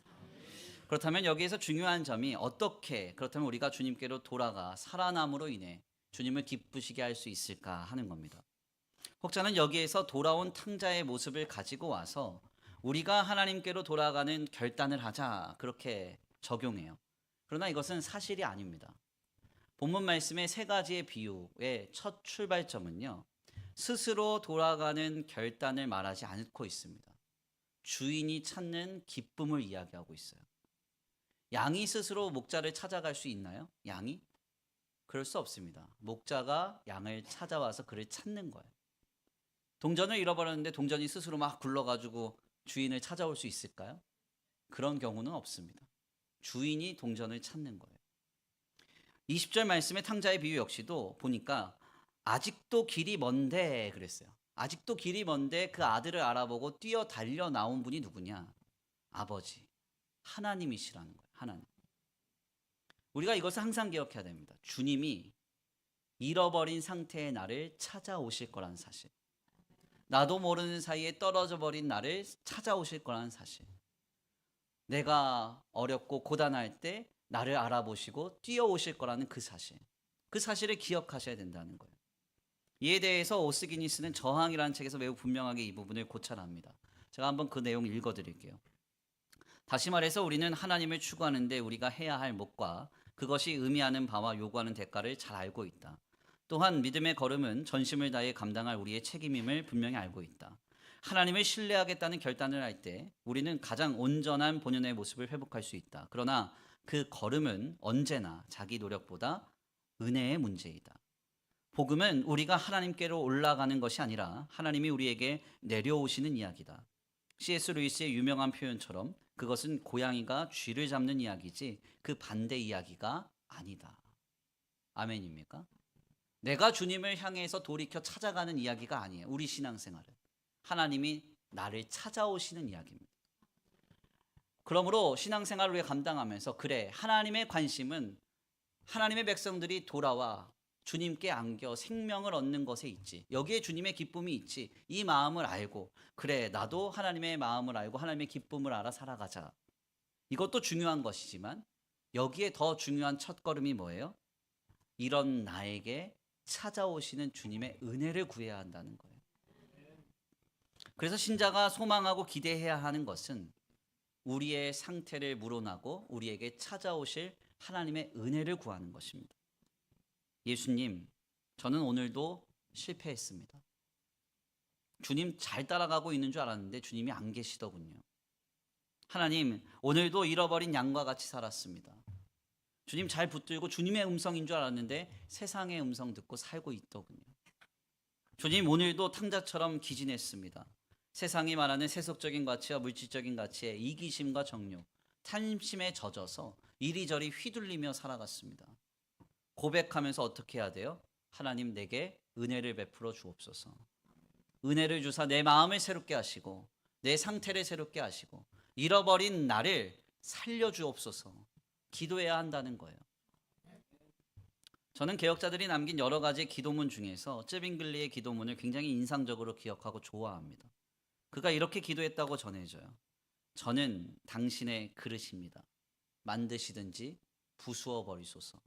그렇다면 여기에서 중요한 점이 어떻게 그렇다면 우리가 주님께로 돌아가 살아남으로 인해 주님을 기쁘시게 할 수 있을까 하는 겁니다. 혹자는 여기에서 돌아온 탕자의 모습을 가지고 와서 우리가 하나님께로 돌아가는 결단을 하자 그렇게 적용해요. 그러나 이것은 사실이 아닙니다. 본문 말씀의 세 가지의 비유의 첫 출발점은요, 스스로 돌아가는 결단을 말하지 않고 있습니다. 주인이 찾는 기쁨을 이야기하고 있어요. 양이 스스로 목자를 찾아갈 수 있나요? 양이? 그럴 수 없습니다. 목자가 양을 찾아와서 그를 찾는 거예요. 동전을 잃어버렸는데 동전이 스스로 막 굴러가지고 주인을 찾아올 수 있을까요? 그런 경우는 없습니다. 주인이 동전을 찾는 거예요. 20절 말씀의 탕자의 비유 역시도 보니까 아직도 길이 먼데 그랬어요. 아직도 길이 먼데 그 아들을 알아보고 뛰어 달려 나온 분이 누구냐? 아버지, 하나님이시라는 거예요. 하나님. 우리가 이것을 항상 기억해야 됩니다. 주님이 잃어버린 상태의 나를 찾아오실 거라는 사실. 나도 모르는 사이에 떨어져 버린 나를 찾아오실 거라는 사실. 내가 어렵고 고단할 때 나를 알아보시고 뛰어오실 거라는 그 사실. 그 사실을 기억하셔야 된다는 거예요. 이에 대해서 오스기니스는 저항이라는 책에서 매우 분명하게 이 부분을 고찰합니다. 제가 한번 그 내용 읽어드릴게요. 다시 말해서 우리는 하나님을 추구하는데 우리가 해야 할 몫과 그것이 의미하는 바와 요구하는 대가를 잘 알고 있다. 또한 믿음의 걸음은 전심을 다해 감당할 우리의 책임임을 분명히 알고 있다. 하나님을 신뢰하겠다는 결단을 할 때 우리는 가장 온전한 본연의 모습을 회복할 수 있다. 그러나 그 걸음은 언제나 자기 노력보다 은혜의 문제이다. 복음은 우리가 하나님께로 올라가는 것이 아니라 하나님이 우리에게 내려오시는 이야기다. C.S. 루이스의 유명한 표현처럼 그것은 고양이가 쥐를 잡는 이야기지 그 반대 이야기가 아니다. 아멘입니까? 내가 주님을 향해서 돌이켜 찾아가는 이야기가 아니에요. 우리 신앙생활은 하나님이 나를 찾아오시는 이야기입니다. 그러므로 신앙생활을 우리가 감당하면서 그래, 하나님의 관심은 하나님의 백성들이 돌아와 주님께 안겨 생명을 얻는 것에 있지. 여기에 주님의 기쁨이 있지. 이 마음을 알고 그래, 나도 하나님의 마음을 알고 하나님의 기쁨을 알아 살아가자. 이것도 중요한 것이지만 여기에 더 중요한 첫걸음이 뭐예요? 이런 나에게 찾아오시는 주님의 은혜를 구해야 한다는 거예요. 그래서 신자가 소망하고 기대해야 하는 것은 우리의 상태를 물어나고 우리에게 찾아오실 하나님의 은혜를 구하는 것입니다. 예수님, 저는 오늘도 실패했습니다. 주님 잘 따라가고 있는 줄 알았는데 주님이 안 계시더군요. 하나님, 오늘도 잃어버린 양과 같이 살았습니다. 주님 잘 붙들고 주님의 음성인 줄 알았는데 세상의 음성 듣고 살고 있더군요. 주님, 오늘도 탕자처럼 기진했습니다. 세상이 말하는 세속적인 가치와 물질적인 가치에 이기심과 정욕, 탐심에 젖어서 이리저리 휘둘리며 살아갔습니다. 고백하면서 어떻게 해야 돼요? 하나님, 내게 은혜를 베풀어 주옵소서. 은혜를 주사 내 마음을 새롭게 하시고 내 상태를 새롭게 하시고 잃어버린 나를 살려주옵소서. 기도해야 한다는 거예요. 저는 개혁자들이 남긴 여러 가지 기도문 중에서 쯔빙글리의 기도문을 굉장히 인상적으로 기억하고 좋아합니다. 그가 이렇게 기도했다고 전해져요. 저는 당신의 그릇입니다. 만드시든지 부수어 버리소서.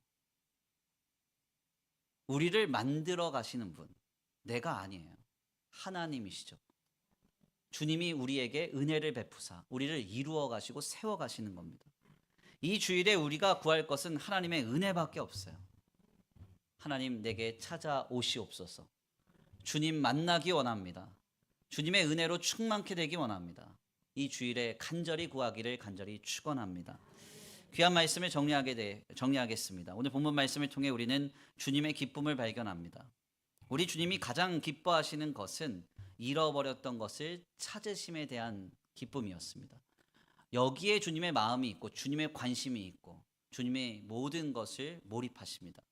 우리를 만들어 가시는 분, 내가 아니에요. 하나님이시죠. 주님이 우리에게 은혜를 베푸사 우리를 이루어 가시고 세워 가시는 겁니다. 이 주일에 우리가 구할 것은 하나님의 은혜밖에 없어요. 하나님 내게 찾아오시옵소서. 주님 만나기 원합니다. 주님의 은혜로 충만케 되기 원합니다. 이 주일에 간절히 구하기를 간절히 축원합니다. 귀한 말씀을 정리하겠습니다. 오늘 본문 말씀을 통해 우리는 주님의 기쁨을 발견합니다. 우리 주님이 가장 기뻐하시는 것은 잃어버렸던 것을 찾으심에 대한 기쁨이었습니다. 여기에 주님의 마음이 있고 주님의 관심이 있고 주님의 모든 것을 몰입하십니다.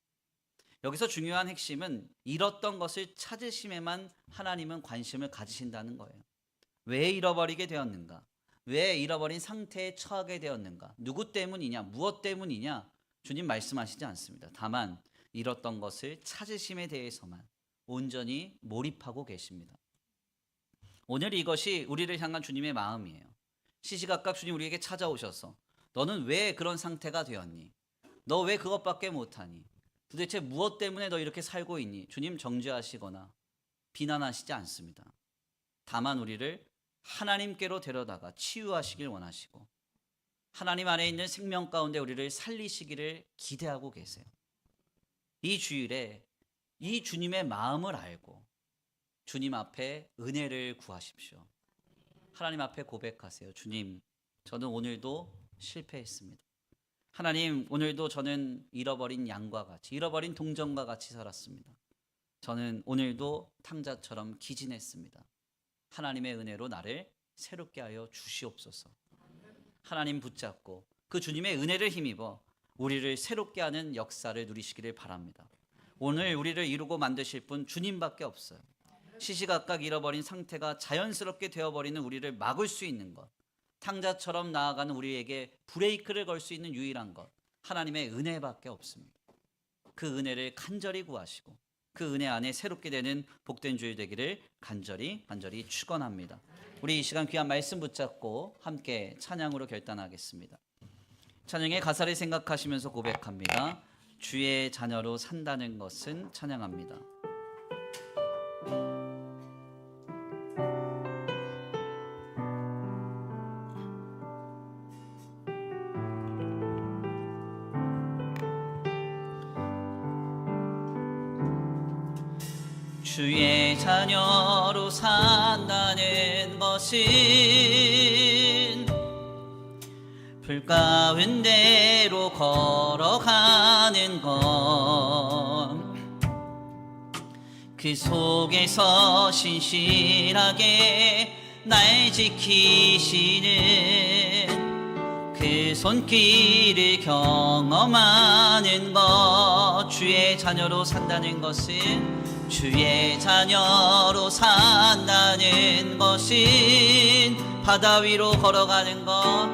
여기서 중요한 핵심은 잃었던 것을 찾으심에만 하나님은 관심을 가지신다는 거예요. 왜 잃어버리게 되었는가? 왜 잃어버린 상태에 처하게 되었는가? 누구 때문이냐? 무엇 때문이냐? 주님 말씀하시지 않습니다. 다만 잃었던 것을 찾으심에 대해서만 온전히 몰입하고 계십니다. 오늘 이것이 우리를 향한 주님의 마음이에요. 시시각각 주님 우리에게 찾아오셔서 너는 왜 그런 상태가 되었니? 너 왜 그것밖에 못하니? 도대체 무엇 때문에 너 이렇게 살고 있니? 주님 정죄하시거나 비난하시지 않습니다. 다만 우리를 하나님께로 데려다가 치유하시길 원하시고 하나님 안에 있는 생명 가운데 우리를 살리시기를 기대하고 계세요. 이 주일에 이 주님의 마음을 알고 주님 앞에 은혜를 구하십시오. 하나님 앞에 고백하세요. 주님, 저는 오늘도 실패했습니다. 하나님, 오늘도 저는 잃어버린 양과 같이, 잃어버린 동정과 같이 살았습니다. 저는 오늘도 탕자처럼 기진했습니다. 하나님의 은혜로 나를 새롭게 하여 주시옵소서. 하나님 붙잡고 그 주님의 은혜를 힘입어 우리를 새롭게 하는 역사를 누리시기를 바랍니다. 오늘 우리를 이루고 만드실 분 주님밖에 없어요. 시시각각 잃어버린 상태가 자연스럽게 되어버리는 우리를 막을 수 있는 것, 탕자처럼 나아가는 우리에게 브레이크를 걸 수 있는 유일한 것, 하나님의 은혜밖에 없습니다. 그 은혜를 간절히 구하시고 그 은혜 안에 새롭게 되는 복된 주일 되기를 간절히 축원합니다. 우리 이 시간 귀한 말씀 붙잡고 함께 찬양으로 결단하겠습니다. 찬양의 가사를 생각하시면서 고백합니다. 주의 자녀로 산다는 것은 찬양합니다. 주의 자녀로 산다는 것은 불 가운데로 걸어가는 것, 그 속에서 신실하게 날 지키시는 그 손길을 경험하는 것. 주의 자녀로 산다는 것은 주의 자녀로 산다는 것은 바다 위로 걸어가는 것,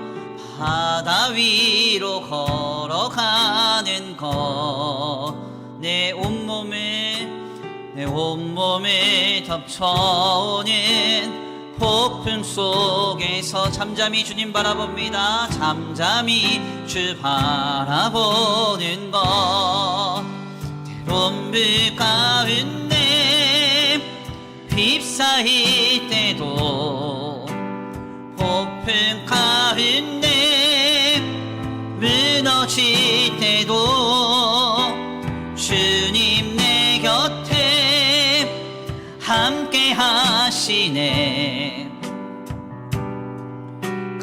바다 위로 걸어가는 것. 내 온몸을 덮쳐오는 폭풍 속에서 잠잠히 주님 바라봅니다. 잠잠히 주 바라보는 것. 때론 불 가운데 휩싸일 때도 폭풍 가운데 무너질 때도 주님 내 곁에 함께 하시네.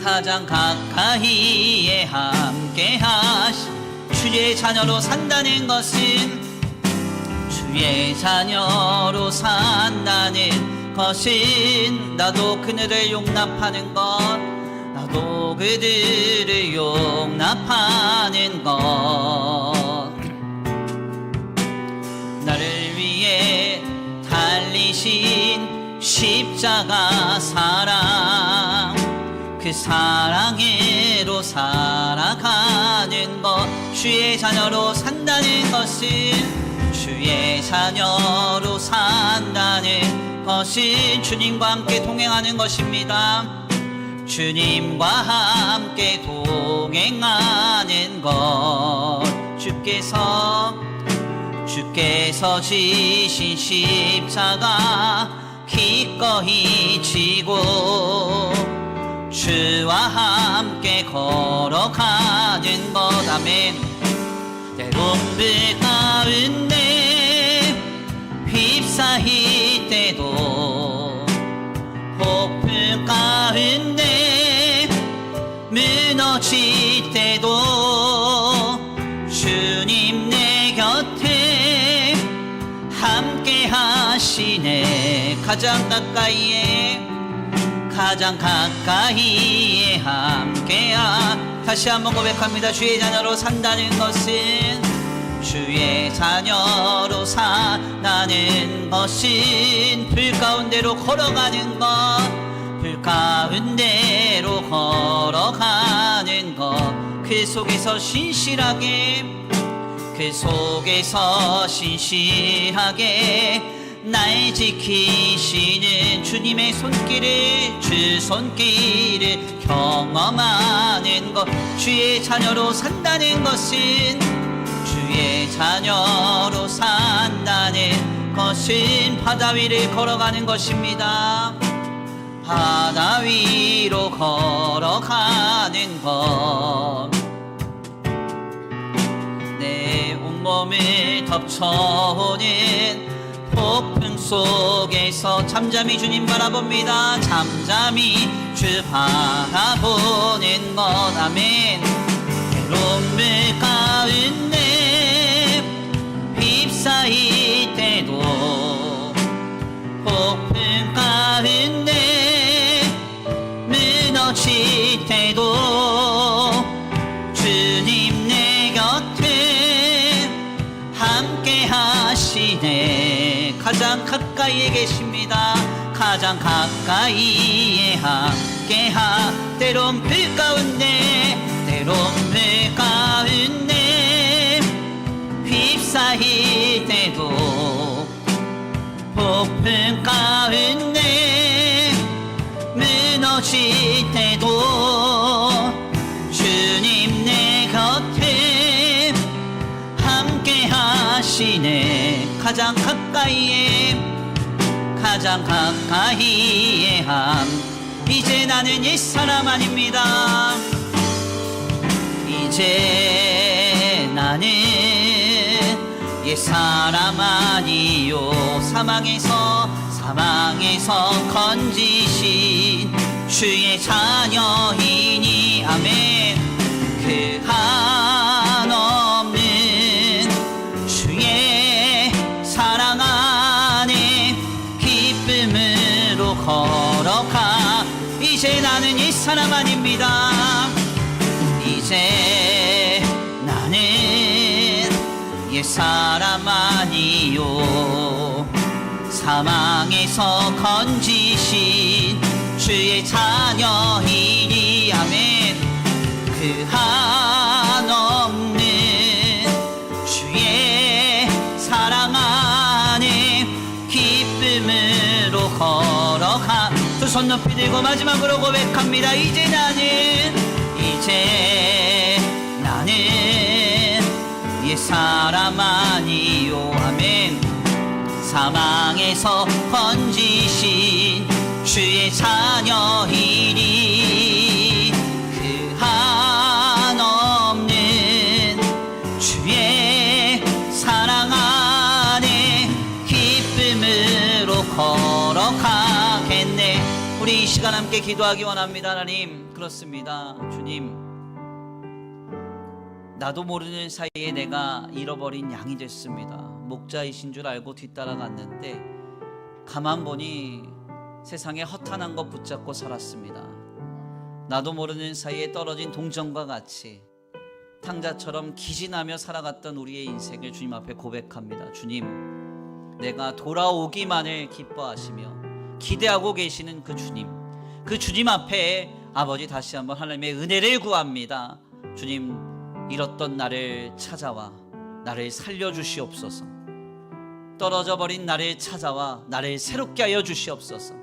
가장 가까이에 함께 하시. 주의 자녀로 산다는 것은 주의 자녀로 산다는 것은 나도 그들을 용납하는 것, 나도 그들을 용납하는 것. 나를 위해 달리신 십자가 사랑, 그 사랑으로 살아가는 것, 주의 자녀로 산다는 것은, 주의 자녀로 산다는 것은 주님과 함께 동행하는 것입니다. 주님과 함께 동행하는 것, 주께서 지신 십자가 기꺼이 지고 주와 함께 걸어가는 것. 아멘. 때론 불 가운데 휩싸일 때도, 폭풍 가운데 무너질 때도 주님 내 곁에 함께 하시네. 가장 가까이에 함께하. 다시 한번 고백합니다. 주의 자녀로 산다는 것은, 주의 자녀로 산다는 것은 불 가운데로 걸어가는 것, 불 가운데로 걸어가는 것, 그 속에서 신실하게 날 지키시는 주님의 손길을, 주 손길을 경험하는 것. 주의 자녀로 산다는 것은, 주의 자녀로 산다는 것은 바다 위를 걸어가는 것입니다. 바다 위로 걸어가는 것. 내 온몸을 덮쳐오는 폭풍 속에서 잠잠히 주님 바라봅니다. 잠잠히 주 바라보는 것. 아멘. 때론 불 가운데 휩싸일 때도, 폭풍 가운데 무너질 때도 주님 내 곁에 함께 하시네. 가장 가까이에 계십니다. 가장 가까이에 함께하. 때론 불 가운데 휩싸일 때도, 폭풍 가운데 무너질 때도 주님 내 곁에 함께 하시네. 가장 가까이에 이제 나는 옛사람 아닙니다. 이제 나는 옛사람 아니요. 사망에서 건지신 주의 자녀이니. 아멘. 그 한없는 주의 사랑 안에 기쁨으로 걸어가. 이제 나는 옛사람 아닙니다. 이제 나는 옛사람 아니요. 사망에서 건지신 주의 자녀이니. 아멘. 그 한없는 주의 사랑 안에 기쁨으로 걸어가. 두 손 높이 들고 마지막으로 고백합니다. 이제 나는 옛사람 아니요. 아멘. 사망에서 건지신 주의 자녀이니. 그 한없는 주의 사랑 안에 기쁨으로 걸어가겠네. 우리 이 시간 함께 기도하기 원합니다. 하나님, 그렇습니다. 주님, 나도 모르는 사이에 내가 잃어버린 양이 됐습니다. 목자이신 줄 알고 뒤따라갔는데 가만 보니 세상에 허탄한 것 붙잡고 살았습니다. 나도 모르는 사이에 떨어진 동전과 같이 탕자처럼 기진하며 살아갔던 우리의 인생을 주님 앞에 고백합니다. 주님, 내가 돌아오기만을 기뻐하시며 기대하고 계시는 그 주님 앞에 아버지 다시 한번 하나님의 은혜를 구합니다. 주님, 잃었던 나를 찾아와 나를 살려주시옵소서. 떨어져 버린 나를 찾아와 나를 새롭게 하여 주시옵소서.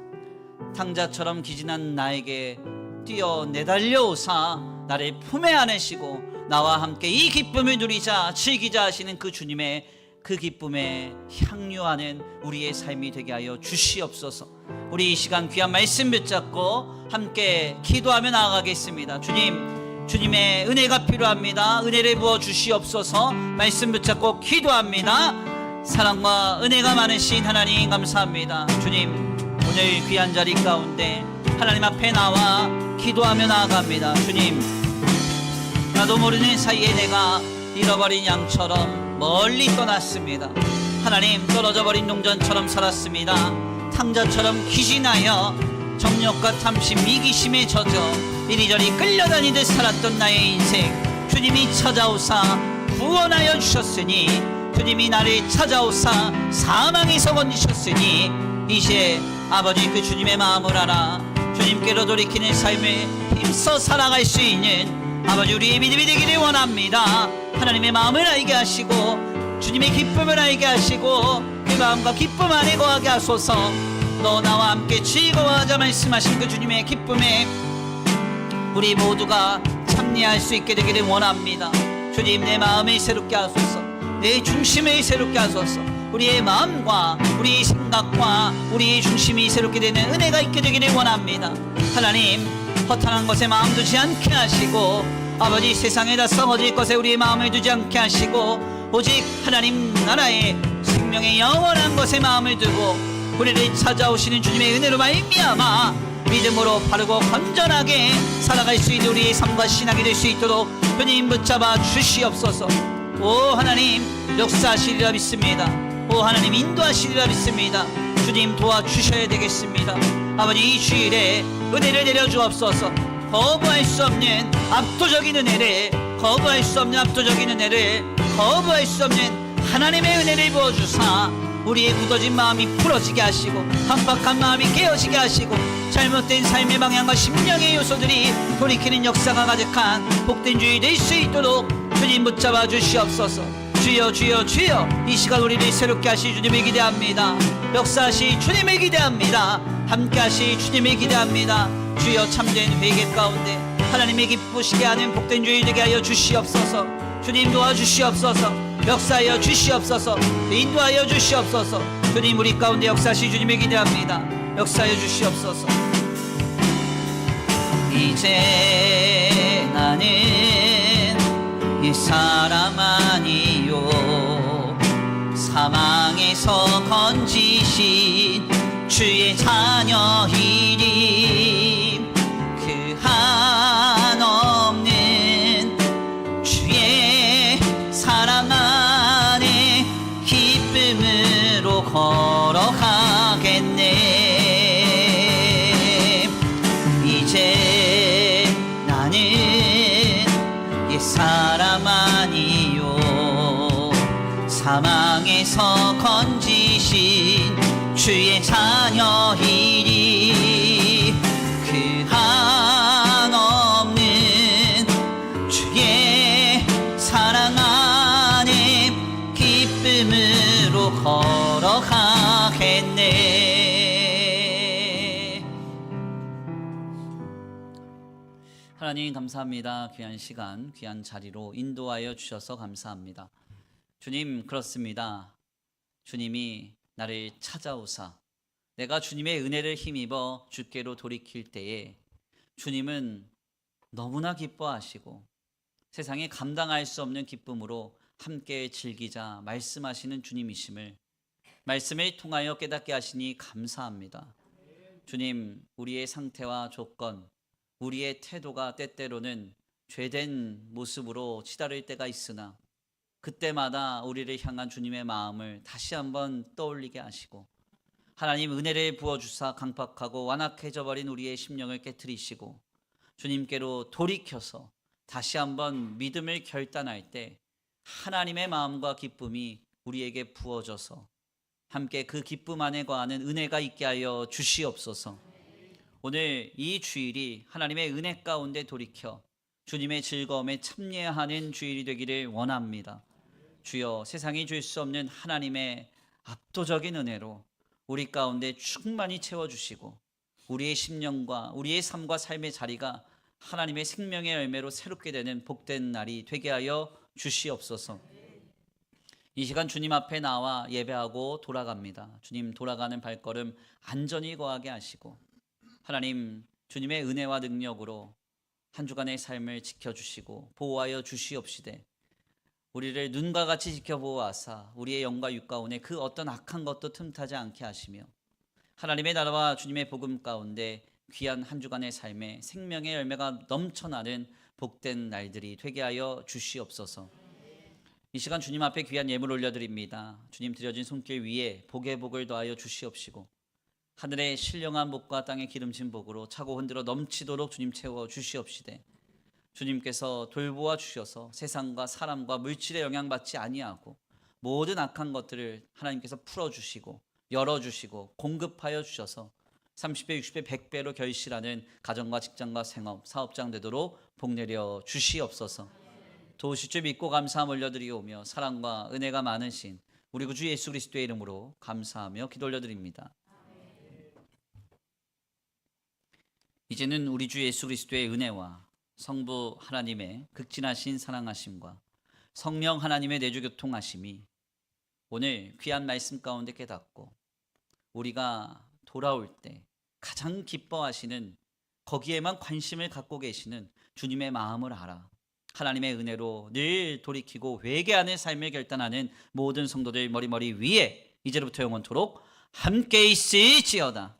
탕자처럼 기진한 나에게 뛰어 내달려오사 나를 품에 안으시고 나와 함께 이 기쁨을 누리자 즐기자 하시는 그 주님의 그 기쁨에 향유하는 우리의 삶이 되게 하여 주시옵소서. 우리 이 시간 귀한 말씀 붙잡고 함께 기도하며 나아가겠습니다. 주님의 은혜가 필요합니다. 은혜를 부어 주시옵소서. 말씀 붙잡고 기도합니다. 사랑과 은혜가 많으신 하나님 감사합니다. 주님, 오늘 귀한 자리 가운데 하나님 앞에 나와 기도하며 나아갑니다. 주님, 나도 모르는 사이에 내가 잃어버린 양처럼 멀리 떠났습니다. 하나님, 떨어져 버린 농전처럼 살았습니다. 탕자처럼 기진하여 정욕과 탐심, 이기심에 젖어 이리저리 끌려다니듯 살았던 나의 인생, 주님이 찾아오사 구원하여 주셨으니, 주님이 나를 찾아오사 사망에서 건지셨으니, 이제 아버지 그 주님의 마음을 알아 주님께로 돌이키는 삶을 힘써 살아갈 수 있는 아버지 우리의 믿음이 되기를 원합니다. 하나님의 마음을 알게 하시고 주님의 기쁨을 알게 하시고 그 마음과 기쁨 안에 거하게 하소서. 너 나와 함께 즐거워하자 말씀하신 그 주님의 기쁨에 우리 모두가 참여할 수 있게 되기를 원합니다. 주님, 내 마음을 새롭게 하소서. 내 중심을 새롭게 하소서. 우리의 마음과 우리의 생각과 우리의 중심이 새롭게 되는 은혜가 있게 되기를 원합니다. 하나님, 허탄한 것에 마음 두지 않게 하시고 아버지 세상에다 썩어질 것에 우리의 마음을 두지 않게 하시고 오직 하나님 나라의 생명의 영원한 것에 마음을 두고 우리를 찾아오시는 주님의 은혜로 말미암아 믿음으로 바르고 건전하게 살아갈 수 있는 우리의 삶과 신앙이 될 수 있도록 주님 붙잡아 주시옵소서. 오 하나님, 역사하시리라 믿습니다. 오 하나님, 인도하시리라 믿습니다. 주님 도와주셔야 되겠습니다. 아버지, 이 주일에 은혜를 내려주옵소서. 거부할 수 없는 압도적인 은혜를, 거부할 수 없는 압도적인 은혜를, 거부할 수 없는 하나님의 은혜를 부어주사 우리의 굳어진 마음이 풀어지게 하시고 한박한 마음이 깨어지게 하시고 잘못된 삶의 방향과 심령의 요소들이 돌이키는 역사가 가득한 복된 주일 될 수 있도록 주님 붙잡아 주시옵소서. 주여 주여 주여, 이 시간 우리를 새롭게 하실 주님을 기대합니다. 역사하실 주님을 기대합니다. 함께 하실 주님을 기대합니다. 주여, 참된 회개 가운데 하나님의 기쁘시게 하는 복된 주일 되게 하여 주시옵소서. 주님 도와주시옵소서. 역사하여 주시옵소서. 인도하여 주시옵소서. 주님, 우리 가운데 역사하실 주님을 기대합니다. 역사하여 주시옵소서. 이제 나는 이 사람 아니요 사망에서 건지신 주의 자녀이니 그 한없는 주의 사랑 안에 기쁨으로 걸어가겠네. 이제 나는 옛사람 아니요 사망에서 건지신 주의 자녀이니 그 한없는 주의 사랑 안에 기쁨으로 걸어가겠네. 하나님 감사합니다. 귀한 시간, 귀한 자리로 인도하여 주셔서 감사합니다. 주님, 그렇습니다. 주님이 나를 찾아오사 내가 주님의 은혜를 힘입어 주께로 돌이킬 때에 주님은 너무나 기뻐하시고 세상에 감당할 수 없는 기쁨으로 함께 즐기자 말씀하시는 주님이심을 말씀을 통하여 깨닫게 하시니 감사합니다. 주님, 우리의 상태와 조건, 우리의 태도가 때때로는 죄된 모습으로 치달을 때가 있으나 그때마다 우리를 향한 주님의 마음을 다시 한번 떠올리게 하시고 하나님 은혜를 부어주사 강팍하고 완악해져 버린 우리의 심령을 깨트리시고 주님께로 돌이켜서 다시 한번 믿음을 결단할 때 하나님의 마음과 기쁨이 우리에게 부어져서 함께 그 기쁨 안에 거하는 은혜가 있게 하여 주시옵소서. 오늘 이 주일이 하나님의 은혜 가운데 돌이켜 주님의 즐거움에 참여하는 주일이 되기를 원합니다. 주여, 세상이 줄 수 없는 하나님의 압도적인 은혜로 우리 가운데 충만히 채워주시고 우리의 심령과 우리의 삶과 삶의 자리가 하나님의 생명의 열매로 새롭게 되는 복된 날이 되게 하여 주시옵소서. 이 시간 주님 앞에 나와 예배하고 돌아갑니다. 주님, 돌아가는 발걸음 안전히 거하게 하시고 하나님, 주님의 은혜와 능력으로 한 주간의 삶을 지켜주시고 보호하여 주시옵시되 우리를 눈과 같이 지켜보아사 우리의 영과 육 가운데 그 어떤 악한 것도 틈타지 않게 하시며 하나님의 나라와 주님의 복음 가운데 귀한 한 주간의 삶에 생명의 열매가 넘쳐나는 복된 날들이 되게 하여 주시옵소서. 이 시간 주님 앞에 귀한 예물 올려드립니다. 주님 드려진 손길 위에 복의 복을 더하여 주시옵시고 하늘의 신령한 복과 땅의 기름진 복으로 차고 흔들어 넘치도록 주님 채워 주시옵시되 주님께서 돌보아 주셔서 세상과 사람과 물질에 영향받지 아니하고 모든 악한 것들을 하나님께서 풀어주시고 열어주시고 공급하여 주셔서 30배, 60배, 100배로 결실하는 가정과 직장과 생업, 사업장 되도록 복내려 주시옵소서. 도우실 줄 믿고 감사함 올려드리오며 사랑과 은혜가 많으신 우리 구주 예수 그리스도의 이름으로 감사하며 기도 올려드립니다. 이제는 우리 주 예수 그리스도의 은혜와 성부 하나님의 극진하신 사랑하심과 성령 하나님의 내주 교통하심이 오늘 귀한 말씀 가운데 깨닫고 우리가 돌아올 때 가장 기뻐하시는 거기에만 관심을 갖고 계시는 주님의 마음을 알아 하나님의 은혜로 늘 돌이키고 회개하는 삶을 결단하는 모든 성도들 머리머리 위에 이제로부터 영원토록 함께 있을지어다.